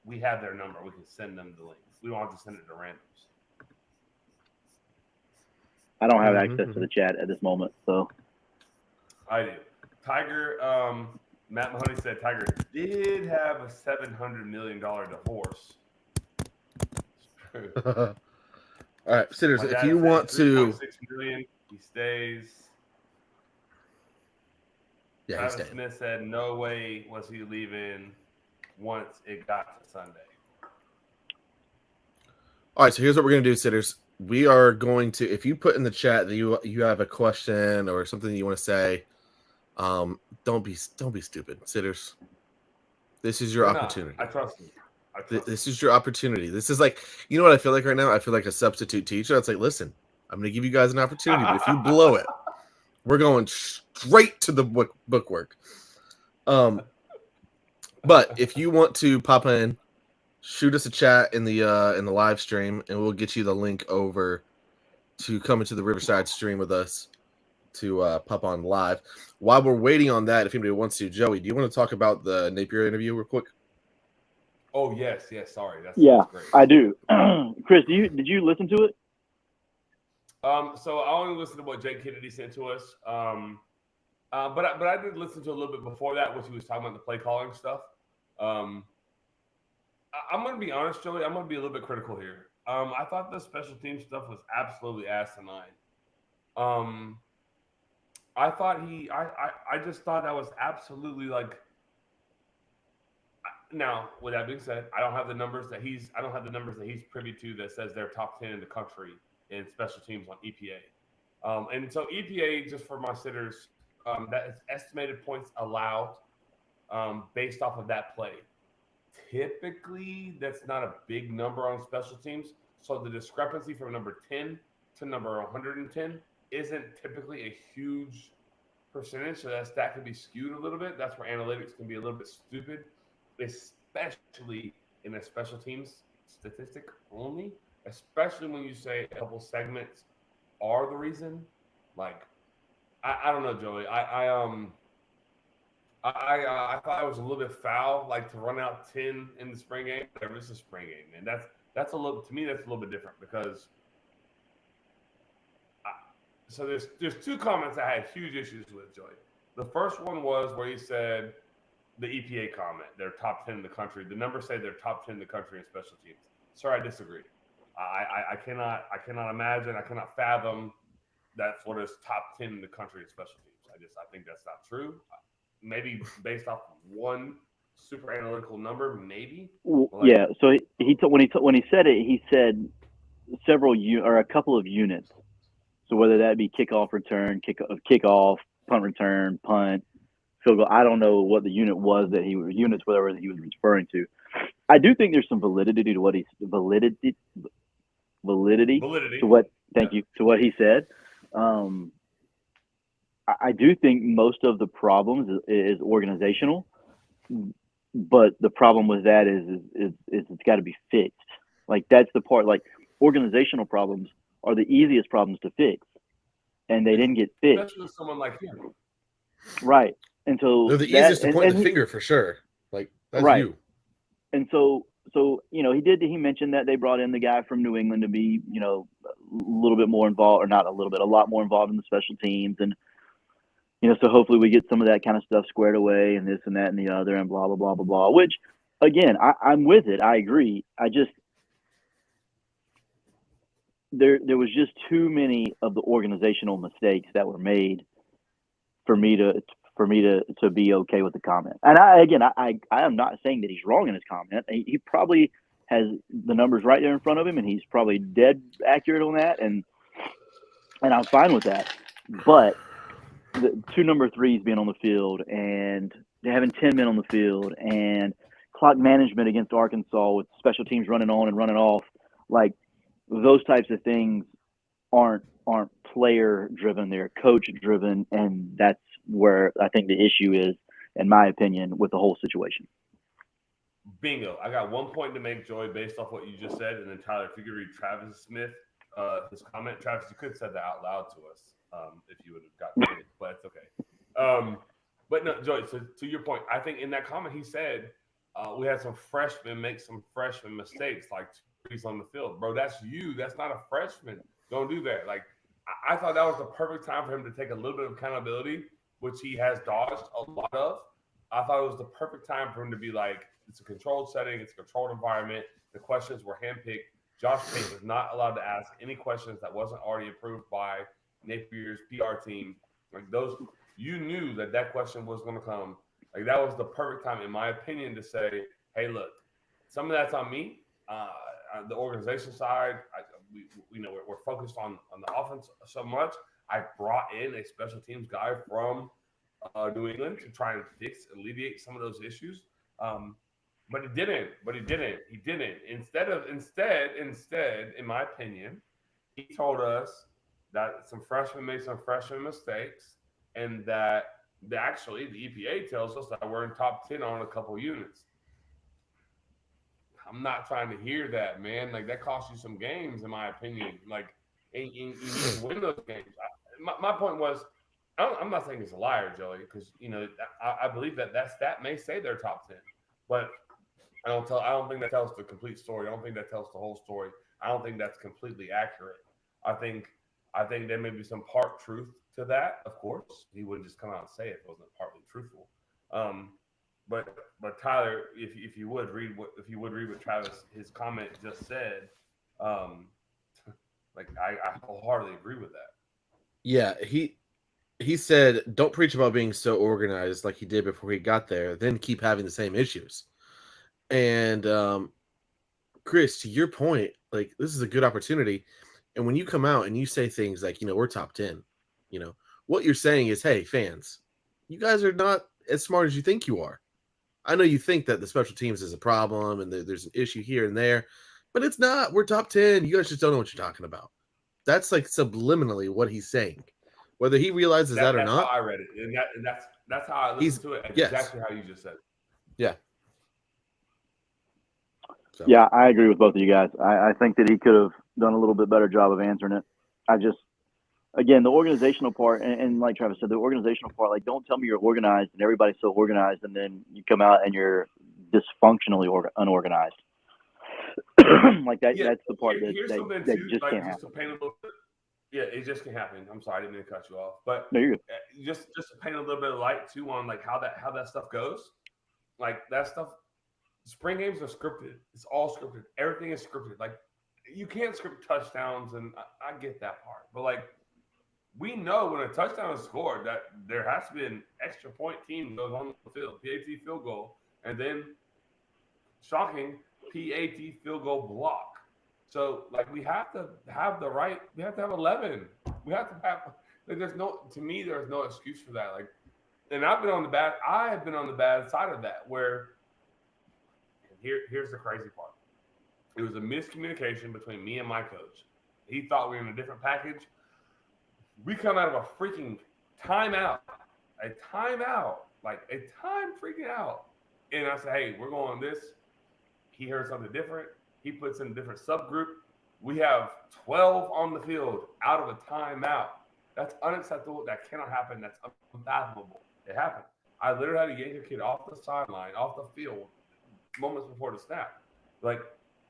we have their number. We can send them the link. We don't have to send it to randoms.
I don't have access to the chat at this moment, so.
I do. Tiger, Matt Mahoney said Tiger did have a $700 million divorce.
All right, sitters, if you want to.
$6 million, he stays.
Yeah,
Travis
he's staying.
Smith said no way was he leaving once it got to Sunday.
All right, so here's what we're going to do, sitters. We are going to, if you put in the chat that you have a question or something that you want to say, don't be stupid, sitters. This is your opportunity.
I trust you.
This is your opportunity. This is like, you know what I feel like right now? I feel like a substitute teacher. It's like, listen, I'm going to give you guys an opportunity, but if you blow it, we're going straight to the bookwork. But if you want to pop in, shoot us a chat in the live stream, and we'll get you the link over to come into the Riverside stream with us to pop on live. While we're waiting on that, if anybody wants to, Joey, do you want to talk about the Napier interview real quick?
Oh yes. Sorry, that's great.
I do. Chris, did you listen to it?
So I only listened to what Jake Kennedy sent to us. But I did listen to a little bit before that, which he was talking about the play calling stuff. I'm going to be honest, Joey. I'm going to be a little bit critical here. I thought the special team stuff was absolutely asinine. I just thought that was absolutely like. Now, with that being said, I don't have the numbers that he's privy to that says they're top 10 in the country in special teams on EPA. And so EPA, just for my sitters, that is estimated points allowed based off of that play. Typically, that's not a big number on special teams. So the discrepancy from number 10 to number 110 isn't typically a huge percentage. So that stat can be skewed a little bit. That's where analytics can be a little bit stupid, especially in a special teams statistic only, especially when you say a couple segments are the reason. Like, I don't know, Joey. I thought it was a little bit foul, like to run out 10 in the spring game. Whatever, it's a spring game, and that's a little, to me, that's a little bit different because. So there's two comments I had huge issues with, Joey. The first one was where he said the EPA comment, they're top 10 in the country. The numbers say they're top 10 in the country in special teams. Sorry, I disagree. I cannot imagine, I cannot fathom that Florida's top 10 in the country in special teams. I think that's not true. Maybe based off one super analytical number, maybe.
Yeah. So when he said it, he said a couple of units. So whether that be kickoff return, kickoff, punt return, punt, field goal, I don't know what the unit was whatever that he was referring to. I do think there's some validity to what validity to what. Thank you to what he said. I do think most of the problems is organizational, but the problem with that is it's got to be fixed. Like that's the part. Like organizational problems are the easiest problems to fix, and they didn't get fixed.
Especially with someone like him,
right? And so
they're the easiest to point the finger for sure. Like that's
right.
you.
And so he mentioned that they brought in the guy from New England to be a little bit more involved, or not a little bit, a lot more involved in the special teams, and so hopefully we get some of that kind of stuff squared away, and this and that and the other, and blah blah blah blah blah. Which, again, I'm with it. I agree. I just there was just too many of the organizational mistakes that were made for me to be okay with the comment. And I am not saying that he's wrong in his comment. He probably has the numbers right there in front of him, and he's probably dead accurate on that, and I'm fine with that. But the two number threes being on the field and having 10 men on the field and clock management against Arkansas with special teams running on and running off, like those types of things aren't player driven, they're coach driven, and that's where I think the issue is, in my opinion, with the whole situation.
Bingo. I got 1 point to make, Joey, based off what you just said, and then Tyler, if you could read Travis Smith, his comment. Travis, you could have said that out loud to us if you would have gotten it, but it's okay. But no, Joey, so to your point, I think in that comment he said we had some freshmen make some freshman mistakes, like threes on the field. Bro, that's you. That's not a freshman. Don't do that. Like, I thought that was the perfect time for him to take a little bit of accountability, which he has dodged a lot of. I thought it was the perfect time for him to be like, it's a controlled setting, it's a controlled environment. The questions were handpicked. Josh Pate was not allowed to ask any questions that wasn't already approved by Napier's PR team. Like those, you knew that question was going to come. Like that was the perfect time, in my opinion, to say, hey, look, some of that's on me. The organization side, we're focused on the offense so much. I brought in a special teams guy from New England to try and alleviate some of those issues. But he didn't. Instead, in my opinion, he told us that some freshmen made some freshman mistakes and that Actually, the EPA tells us that we're in top 10 on a couple units. I'm not trying to hear that, man. Like that costs you some games, in my opinion. Like, and you need to win those games. My point was, I'm not saying he's a liar, Joey, because I believe that stat may say they're top 10, but I don't think that tells the complete story. I don't think that tells the whole story. I don't think that's completely accurate. I think I think there may be some part truth to that. Of course, he wouldn't just come out and say it if it wasn't partly truthful. Um, but Tyler, if you would read what Travis his comment just said, um, like I wholeheartedly agree with that.
Yeah, he said, "Don't preach about being so organized like he did before he got there. Then keep having the same issues." And Chris, to your point, like this is a good opportunity. And when you come out and you say things like, we're top 10, what you're saying is, hey, fans, you guys are not as smart as you think you are. I know you think that the special teams is a problem and there's an issue here and there, but it's not. We're top 10. You guys just don't know what you're talking about. That's like subliminally what he's saying. Whether he realizes that or
That's how
not,
I read it, and that's how I
he's
listened to it.
yes.
Exactly how you just said.
Yeah.
So. Yeah, I agree with both of you guys. I think that he could have done a little bit better job of answering it. Again, the organizational part, and like Travis said, the organizational part, like don't tell me you're organized and everybody's so organized, and then you come out and you're dysfunctionally unorganized. Like that.
Yeah,
that's the part that just
like,
can't
just
happen.
to paint a little bit, yeah, it just can happen. I'm sorry, I didn't mean to cut you off, but
no, you're good.
Just to paint a little bit of light too on like how that stuff goes. Like that stuff, spring games are scripted. It's all scripted. Everything is scripted. Like you can't script touchdowns, and I get that part, but like we know when a touchdown is scored that there has to be an extra point team goes on the field, PAT field goal, and then shocking PAT field goal block. So like we have to have the right. We have to have 11. We have to have. Like, there's no excuse for that. Like, and I have been on the bad side of that. Where here's the crazy part. It was a miscommunication between me and my coach. He thought we were in a different package. We come out of a freaking timeout, like a time freaking out. And I said, hey, we're going this. He heard something different. He puts in a different subgroup. We have 12 on the field out of a timeout. That's unacceptable. That cannot happen. That's unfathomable. It happened. I literally had to yank a kid off the sideline, off the field, moments before the snap. Like,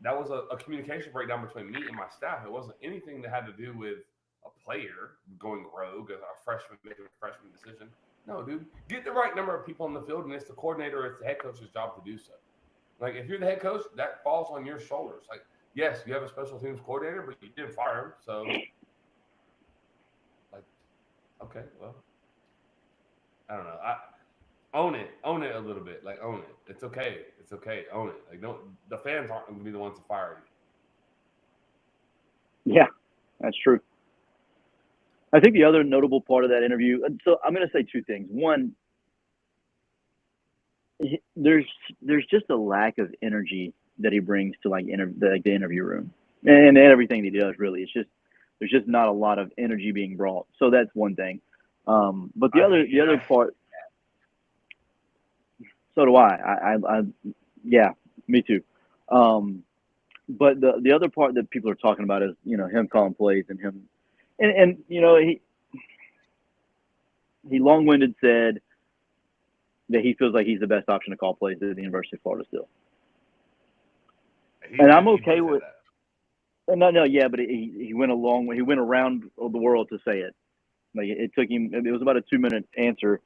that was a communication breakdown between me and my staff. It wasn't anything that had to do with a player going rogue, a freshman making a freshman decision. No, dude, get the right number of people on the field, and it's the coordinator, it's the head coach's job to do so. Like, if you're the head coach, that falls on your shoulders. Like, yes, you have a special teams coordinator, but you didn't fire him. So, like, okay, well, I don't know. Own it a little bit. Like, own it. It's okay. Own it. Like, the fans aren't going to be the ones to fire
you. Yeah, that's true. I think the other notable part of that interview. So I'm going to say two things. One, there's just a lack of energy that he brings to the interview room and everything that he does. Really, there's just not a lot of energy being brought. So that's one thing. But the other part. So do I. Yeah, me too. But the other part that people are talking about is him calling plays and him, and he long-winded said that he feels like he's the best option to call plays at the University of Florida still. And I'm okay with that. No, yeah, but he went he went around the world to say it. Like it took him. It was about a 2-minute answer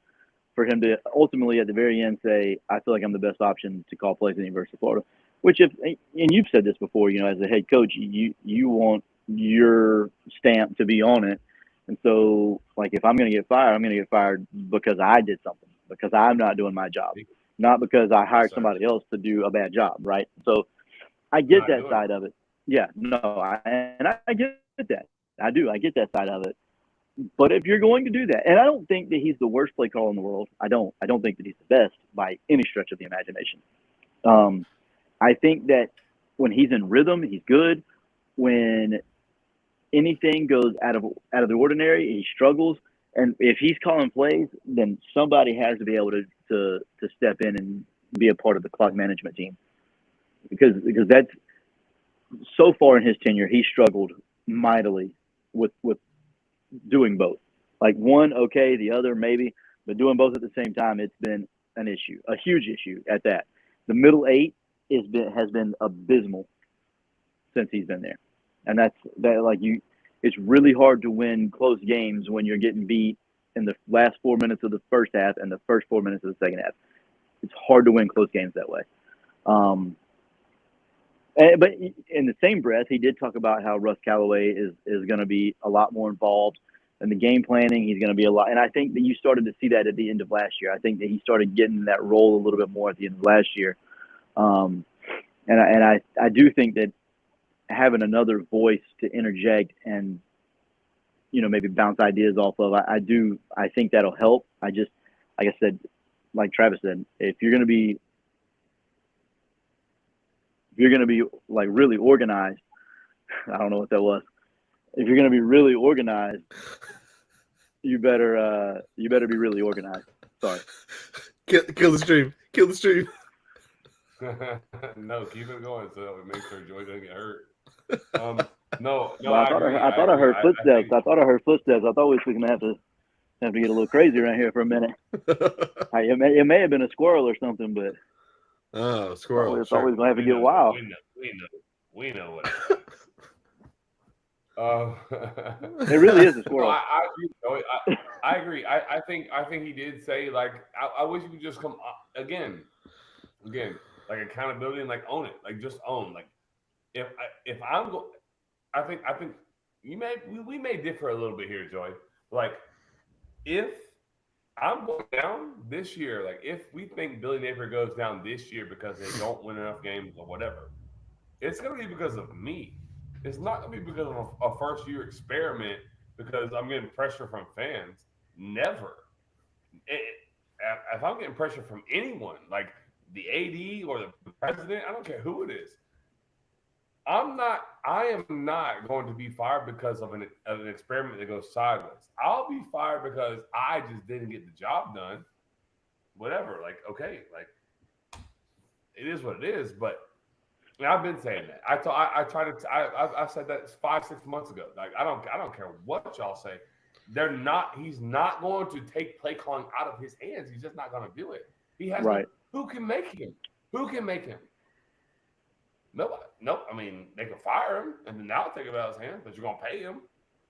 for him to ultimately at the very end say, "I feel like I'm the best option to call plays at the University of Florida." Which, and you've said this before, as a head coach, you want your stamp to be on it. And so, like, if I'm going to get fired, I'm going to get fired because I did something, because I'm not doing my job, not because I hired somebody else to do a bad job, right? So I get that side of it. Yeah, no, I get that. I do. I get that side of it. But if you're going to do that, and I don't think that he's the worst play caller in the world. I don't think that he's the best by any stretch of the imagination. I think that when he's in rhythm, he's good. When anything goes out of the ordinary, he struggles. And if he's calling plays, then somebody has to be able to step in and be a part of the clock management team. Because that's so far in his tenure, he struggled mightily with doing both. Like one, okay, the other maybe, but doing both at the same time, it's been an issue, a huge issue at that. The middle eight has been abysmal since he's been there, and that's like you. It's really hard to win close games when you're getting beat in the last 4 minutes of the first half and the first 4 minutes of the second half. It's hard to win close games that way. But in the same breath, he did talk about how Russ Callaway is going to be a lot more involved in the game planning. He's going to be a lot, and I think that you started to see that at the end of last year. I think that he started getting that role a little bit more at the end of last year. And I do think that having another voice to interject and, you know, maybe bounce ideas off of, I think that'll help. I just, like I said, like Travis said, if you're going to be like really organized, I don't know what that was. If you're going to be really organized, you better be really organized. Sorry.
Kill the stream. Kill the stream.
No, keep it going so we make sure Joy doesn't get hurt. No.
I thought I heard footsteps. I thought we were gonna have to get a little crazy around here for a minute. It may have been a squirrel or something, but
squirrel.
It's always gonna have to get wild.
We know what it is.
It really is a squirrel.
I agree. I think he did say, like, I wish we could just come again, like accountability and like own it, like just own. Like if I'm going, I think we may differ a little bit here, Joy. Like if I'm going down this year, like if we think Billy Napier goes down this year because they don't win enough games or whatever, it's going to be because of me. It's not going to be because of a first-year experiment because I'm getting pressure from fans. Never. If I'm getting pressure from anyone, like the AD or the president, I don't care who it is, I am not going to be fired because of an experiment that goes sideways. I'll be fired because I just didn't get the job done. Whatever. Like, okay, like it is what it is, but I've been saying that. I said that 5-6 months ago. Like I don't care what y'all say. He's not going to take play calling out of his hands. He's just not going to do it. He has
right.
Who can make him? Nobody. Nope. I mean, they can fire him and then now take it out of his hands, but you're going to pay him.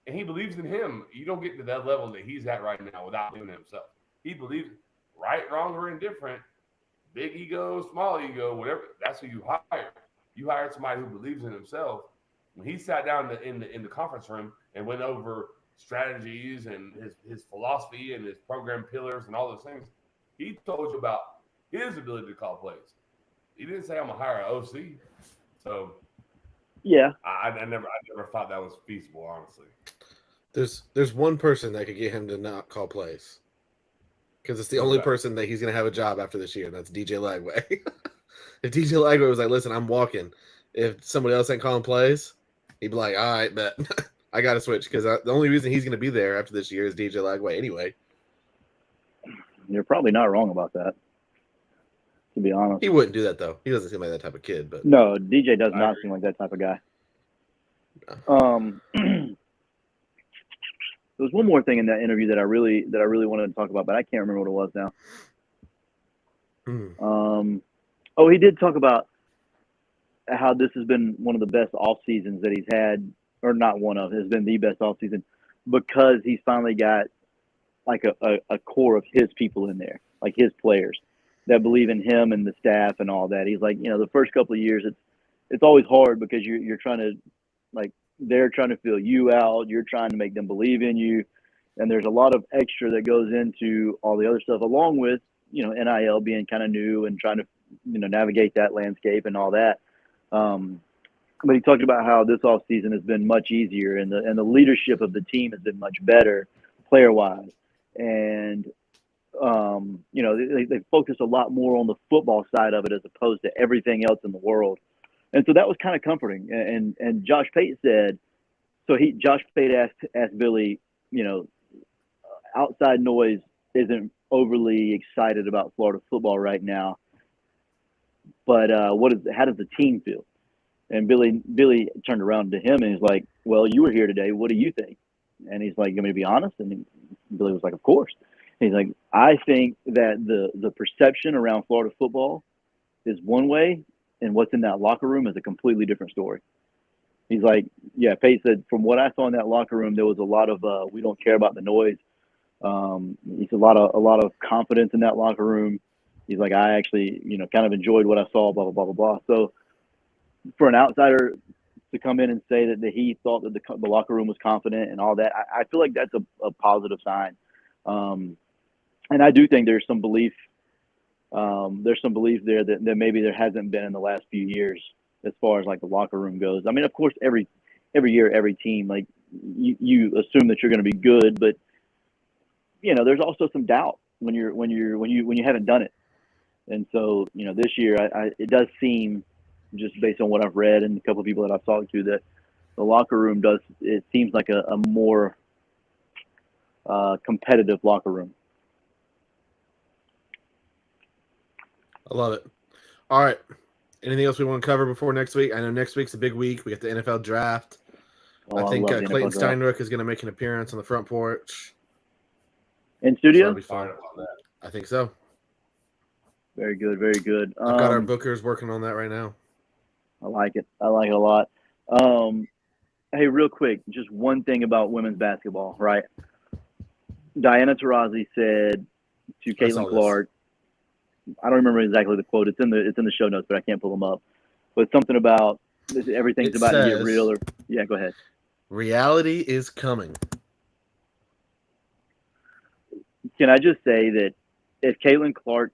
And he believes in him. You don't get to that level that he's at right now without doing it himself. He believes, right, wrong, or indifferent, big ego, small ego, whatever. That's who you hire. You hired somebody who believes in himself. When he sat down in the conference room and went over strategies and his philosophy and his program pillars and all those things, he told you about his ability to call plays. He didn't say I'm gonna hire an OC. So
yeah,
I never thought that was feasible, honestly.
There's one person that could get him to not call plays. Because it's the only person that he's gonna have a job after this year, and that's DJ Lagway. If DJ Lagway was like, listen, I'm walking. If somebody else ain't calling plays, he'd be like, all right, bet. I got to switch because the only reason he's going to be there after this year is DJ Lagway anyway.
You're probably not wrong about that, to be honest.
He wouldn't do that, though. He doesn't seem like that type of kid. But
no, DJ does not seem like that type of guy. No. There was one more thing in that interview that I really wanted to talk about, but I can't remember what it was now. He did talk about how this has been one of the best off seasons that he's had, or not one of, has been the best off season because he's finally got like a core of his people in there, like his players that believe in him and the staff and all that. He's like, you know, the first couple of years, it's always hard because you're trying to, like, they're trying to fill you out. You're trying to make them believe in you. And there's a lot of extra that goes into all the other stuff, along with, you know, NIL being kind of new and trying to, you know, navigate that landscape and all that. But he talked about how this offseason has been much easier and the leadership of the team has been much better player-wise. And, you know, they focus a lot more on the football side of it as opposed to everything else in the world. And so that was kind of comforting. And Josh Pate said, Josh Pate asked Billy, you know, outside noise isn't overly excited about Florida football right now. But how does the team feel? And Billy turned around to him and he's like, "Well, you were here today. What do you think?" And he's like, "You want me to be honest?" And Billy was like, "Of course." And he's like, "I think that the perception around Florida football is one way, and what's in that locker room is a completely different story." He's like, "Yeah." Pate said, "From what I saw in that locker room, there was a lot of we don't care about the noise. He's a lot of confidence in that locker room." He's like, "I actually, kind of enjoyed what I saw." Blah blah blah blah blah. So for an outsider to come in and say that he thought that the locker room was confident and all that, I feel like that's a positive sign. And I do think there's some belief. There's some belief there that maybe there hasn't been in the last few years as far as like the locker room goes. I mean, of course, every year, every team, like you assume that you're going to be good, but there's also some doubt when you haven't done it. And so, this year, it does seem, just based on what I've read and a couple of people that I've talked to, that the locker room it seems like a more competitive locker room.
I love it. All right. Anything else we want to cover before next week? I know next week's a big week. We got the NFL draft. I think Clayton Steinrook is going to make an appearance on the front porch.
In studio?
So that'll be fun. I think so.
Very good. Very good.
I've got our bookers working on that right now.
I like it. I like it a lot. Hey, real quick, just one thing about women's basketball, right? Diana Taurasi said to Caitlin Clark, I don't remember exactly the quote. It's in the show notes, but I can't pull them up. But something about everything's about to get real. Yeah, go ahead.
Reality is coming.
Can I just say that if Caitlin Clark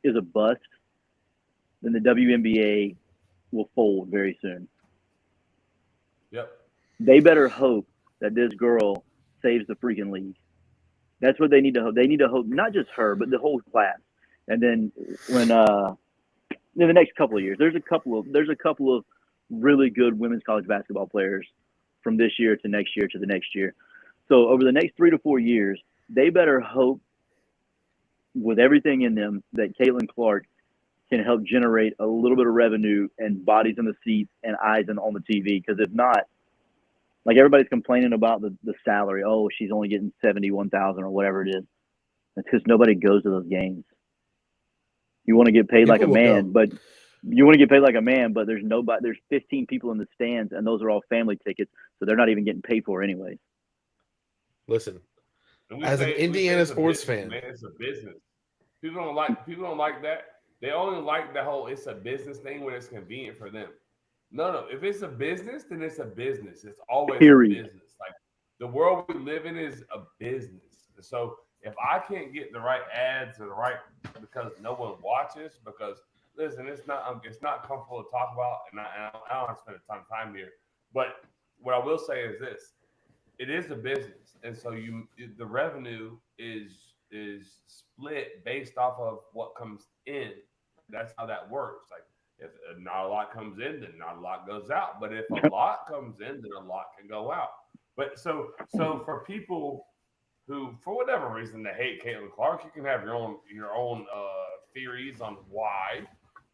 is a bust, then the WNBA will fold very soon.
Yep.
They better hope that this girl saves the freaking league. That's what they need to hope. They need to hope not just her, but the whole class. And then when in the next couple of years, there's a couple of really good women's college basketball players from this year to next year to the next year. So over the next 3 to 4 years, they better hope with everything in them that Caitlin Clark can help generate a little bit of revenue and bodies in the seats and eyes on the TV. Because if not, like everybody's complaining about the salary. Oh, she's only getting $71,000 or whatever it is. That's because nobody goes to those games. You want to get paid like a man, but there's nobody. There's 15 people in the stands, and those are all family tickets, so they're not even getting paid for anyways.
Listen, as an Indiana sports fan,
man, it's a business. People don't like that. They only like the whole it's a business thing when it's convenient for them. No. If it's a business, then it's a business. It's always a business. Like the world we live in is a business. So if I can't get the right ads or the right because no one watches, because listen, it's not comfortable to talk about, and I don't have to spend a ton of time here. But what I will say is this: it is a business, and so the revenue is split based off of what comes in. That's how that works. Like if not a lot comes in, then not a lot goes out. But if a lot comes in, then a lot can go out. But so for people who, for whatever reason, they hate Caitlin Clark, you can have your own theories on why.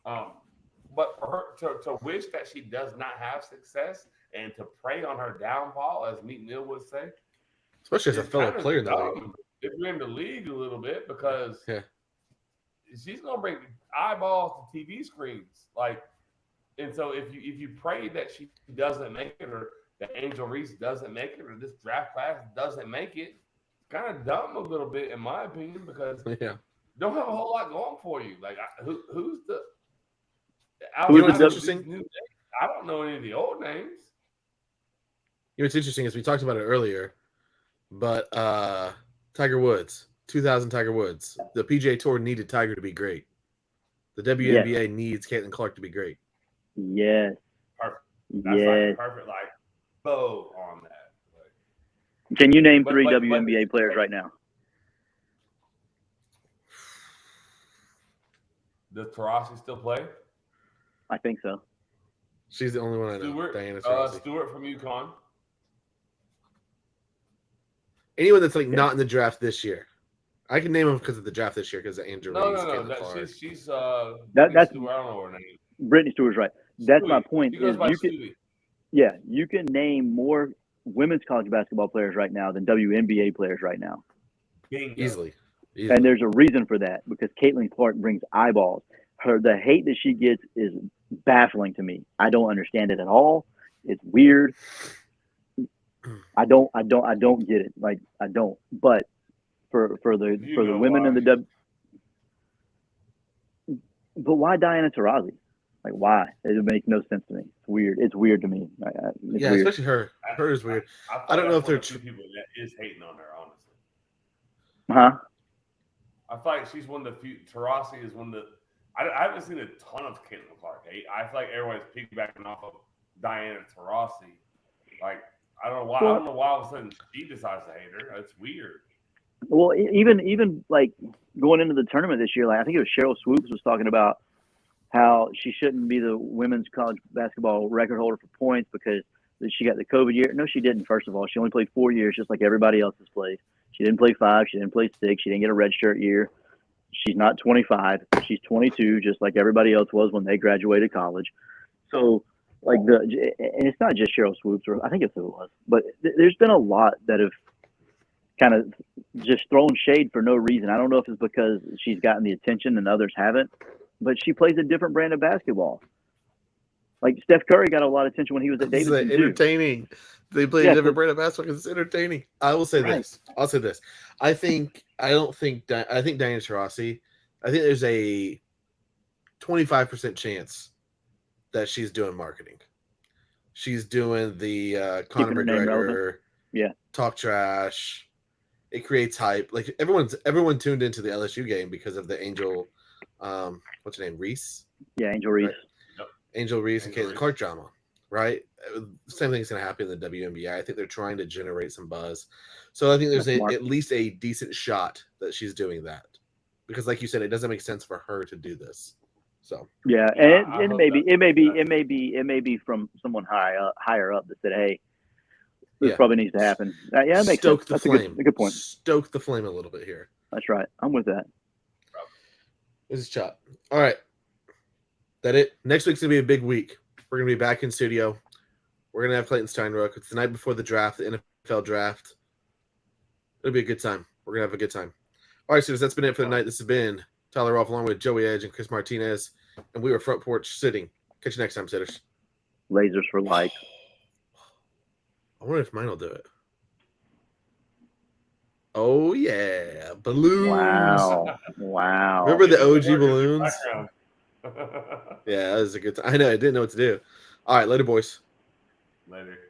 But for her to wish that she does not have success and to prey on her downfall, as Meek Mill would say,
especially as a fellow player in the league.
If you're in the league a little bit, because she's gonna bring eyeballs to TV screens, and so if you pray that she doesn't make it, or that Angel Reese doesn't make it, or this draft class doesn't make it, it's kind of dumb a little bit, in my opinion, because don't have a whole lot going for you. Like who's the
interesting?
I don't know any of the old names.
What's interesting is we talked about it earlier, but Tiger Woods, 2000 Tiger Woods. The PGA Tour needed Tiger to be great. The WNBA needs Caitlin Clark to be great.
Yes.
Perfect. That's like a perfect bow on that.
Can you name three WNBA players right now?
Does Taurasi still play?
I think so.
She's the only one I know.
Stewart,
Diana Taurasi.
Stewart from UConn.
Anyone that's like not in the draft this year. I can name them because of the draft this year because of Andrew
No.
Reese, Caitlin Clark.
She's
That's
Stewart, I don't know her name.
Brittany Stewart's right. That's my point.
She goes by
You can,
Stewie.
yeah, you can name more women's college basketball players right now than WNBA players right now.
Bingo.
Easily.
And there's a reason for that because Caitlin Clark brings eyeballs. The hate that she gets is baffling to me. I don't understand it at all. It's weird. I don't get it. Like I don't. But for the women in the but why Diana Taurasi? Like why? It makes no sense to me. It's weird. It's weird to me. It's
yeah,
weird.
especially her. Her is weird.
I
don't know if they're
people that is hating on her, honestly.
Huh?
I feel like she's one of the few. Taurasi is one of the. I haven't seen a ton of Caitlin Clark hate. I feel like everyone's piggybacking off of Diana Taurasi. Like I don't know why. I don't know why all of a sudden she decides to hate her. It's weird.
Well, even like going into the tournament this year, like I think it was Cheryl Swoops was talking about how she shouldn't be the women's college basketball record holder for points because she got the COVID year. No, she didn't. First of all, she only played 4 years, just like everybody else has played. She didn't play 5. She didn't play 6. She didn't get a redshirt year. She's not 25. She's 22, just like everybody else was when they graduated college. So, like and it's not just Cheryl Swoops, or I think it's who it was, but there's been a lot that have kind of just thrown shade for no reason. I don't know if it's because she's gotten the attention and others haven't, but she plays a different brand of basketball. Like Steph Curry got a lot of attention when he was at Davidson.
Entertaining. They play a different brand of basketball because it's entertaining. I will say this. I'll say this. I think Diana Taurasi. I think there's a 25% chance that she's doing marketing. She's doing the Conor McGregor, talk trash. It creates hype. Like everyone tuned into the LSU game because of the Angel, what's her name, Reese?
Yeah, Angel Reese.
Right? Yep. Angel Reese and Caitlin Clark drama, right? Same thing's going to happen in the WNBA. I think they're trying to generate some buzz. So I think there's at least a decent shot that she's doing that. Because like you said, it doesn't make sense for her to do this. So
yeah, and it may be from someone higher up that said, "Hey, this probably needs to happen." Yeah, it makes
stoke
sense.
the flame.
A good point.
Stoke the flame a little bit here.
That's right. I'm with that.
This is Chop. All right, that it. Next week's gonna be a big week. We're gonna be back in studio. We're gonna have Clayton Steinrock. It's the night before the draft, the NFL draft. It'll be a good time. We're gonna have a good time. All right, students, that's been it for the night. This has been Tyler Rolfe along with Joey Edge and Chris Martinez, and we were Front Porch Sitting. Catch you next time, sitters.
Lasers for life.
I wonder if mine will do it. Oh yeah, balloons!
Wow!
Remember the OG balloons? Yeah, that was a good time. I know. I didn't know what to do. All right, later, boys.
Later.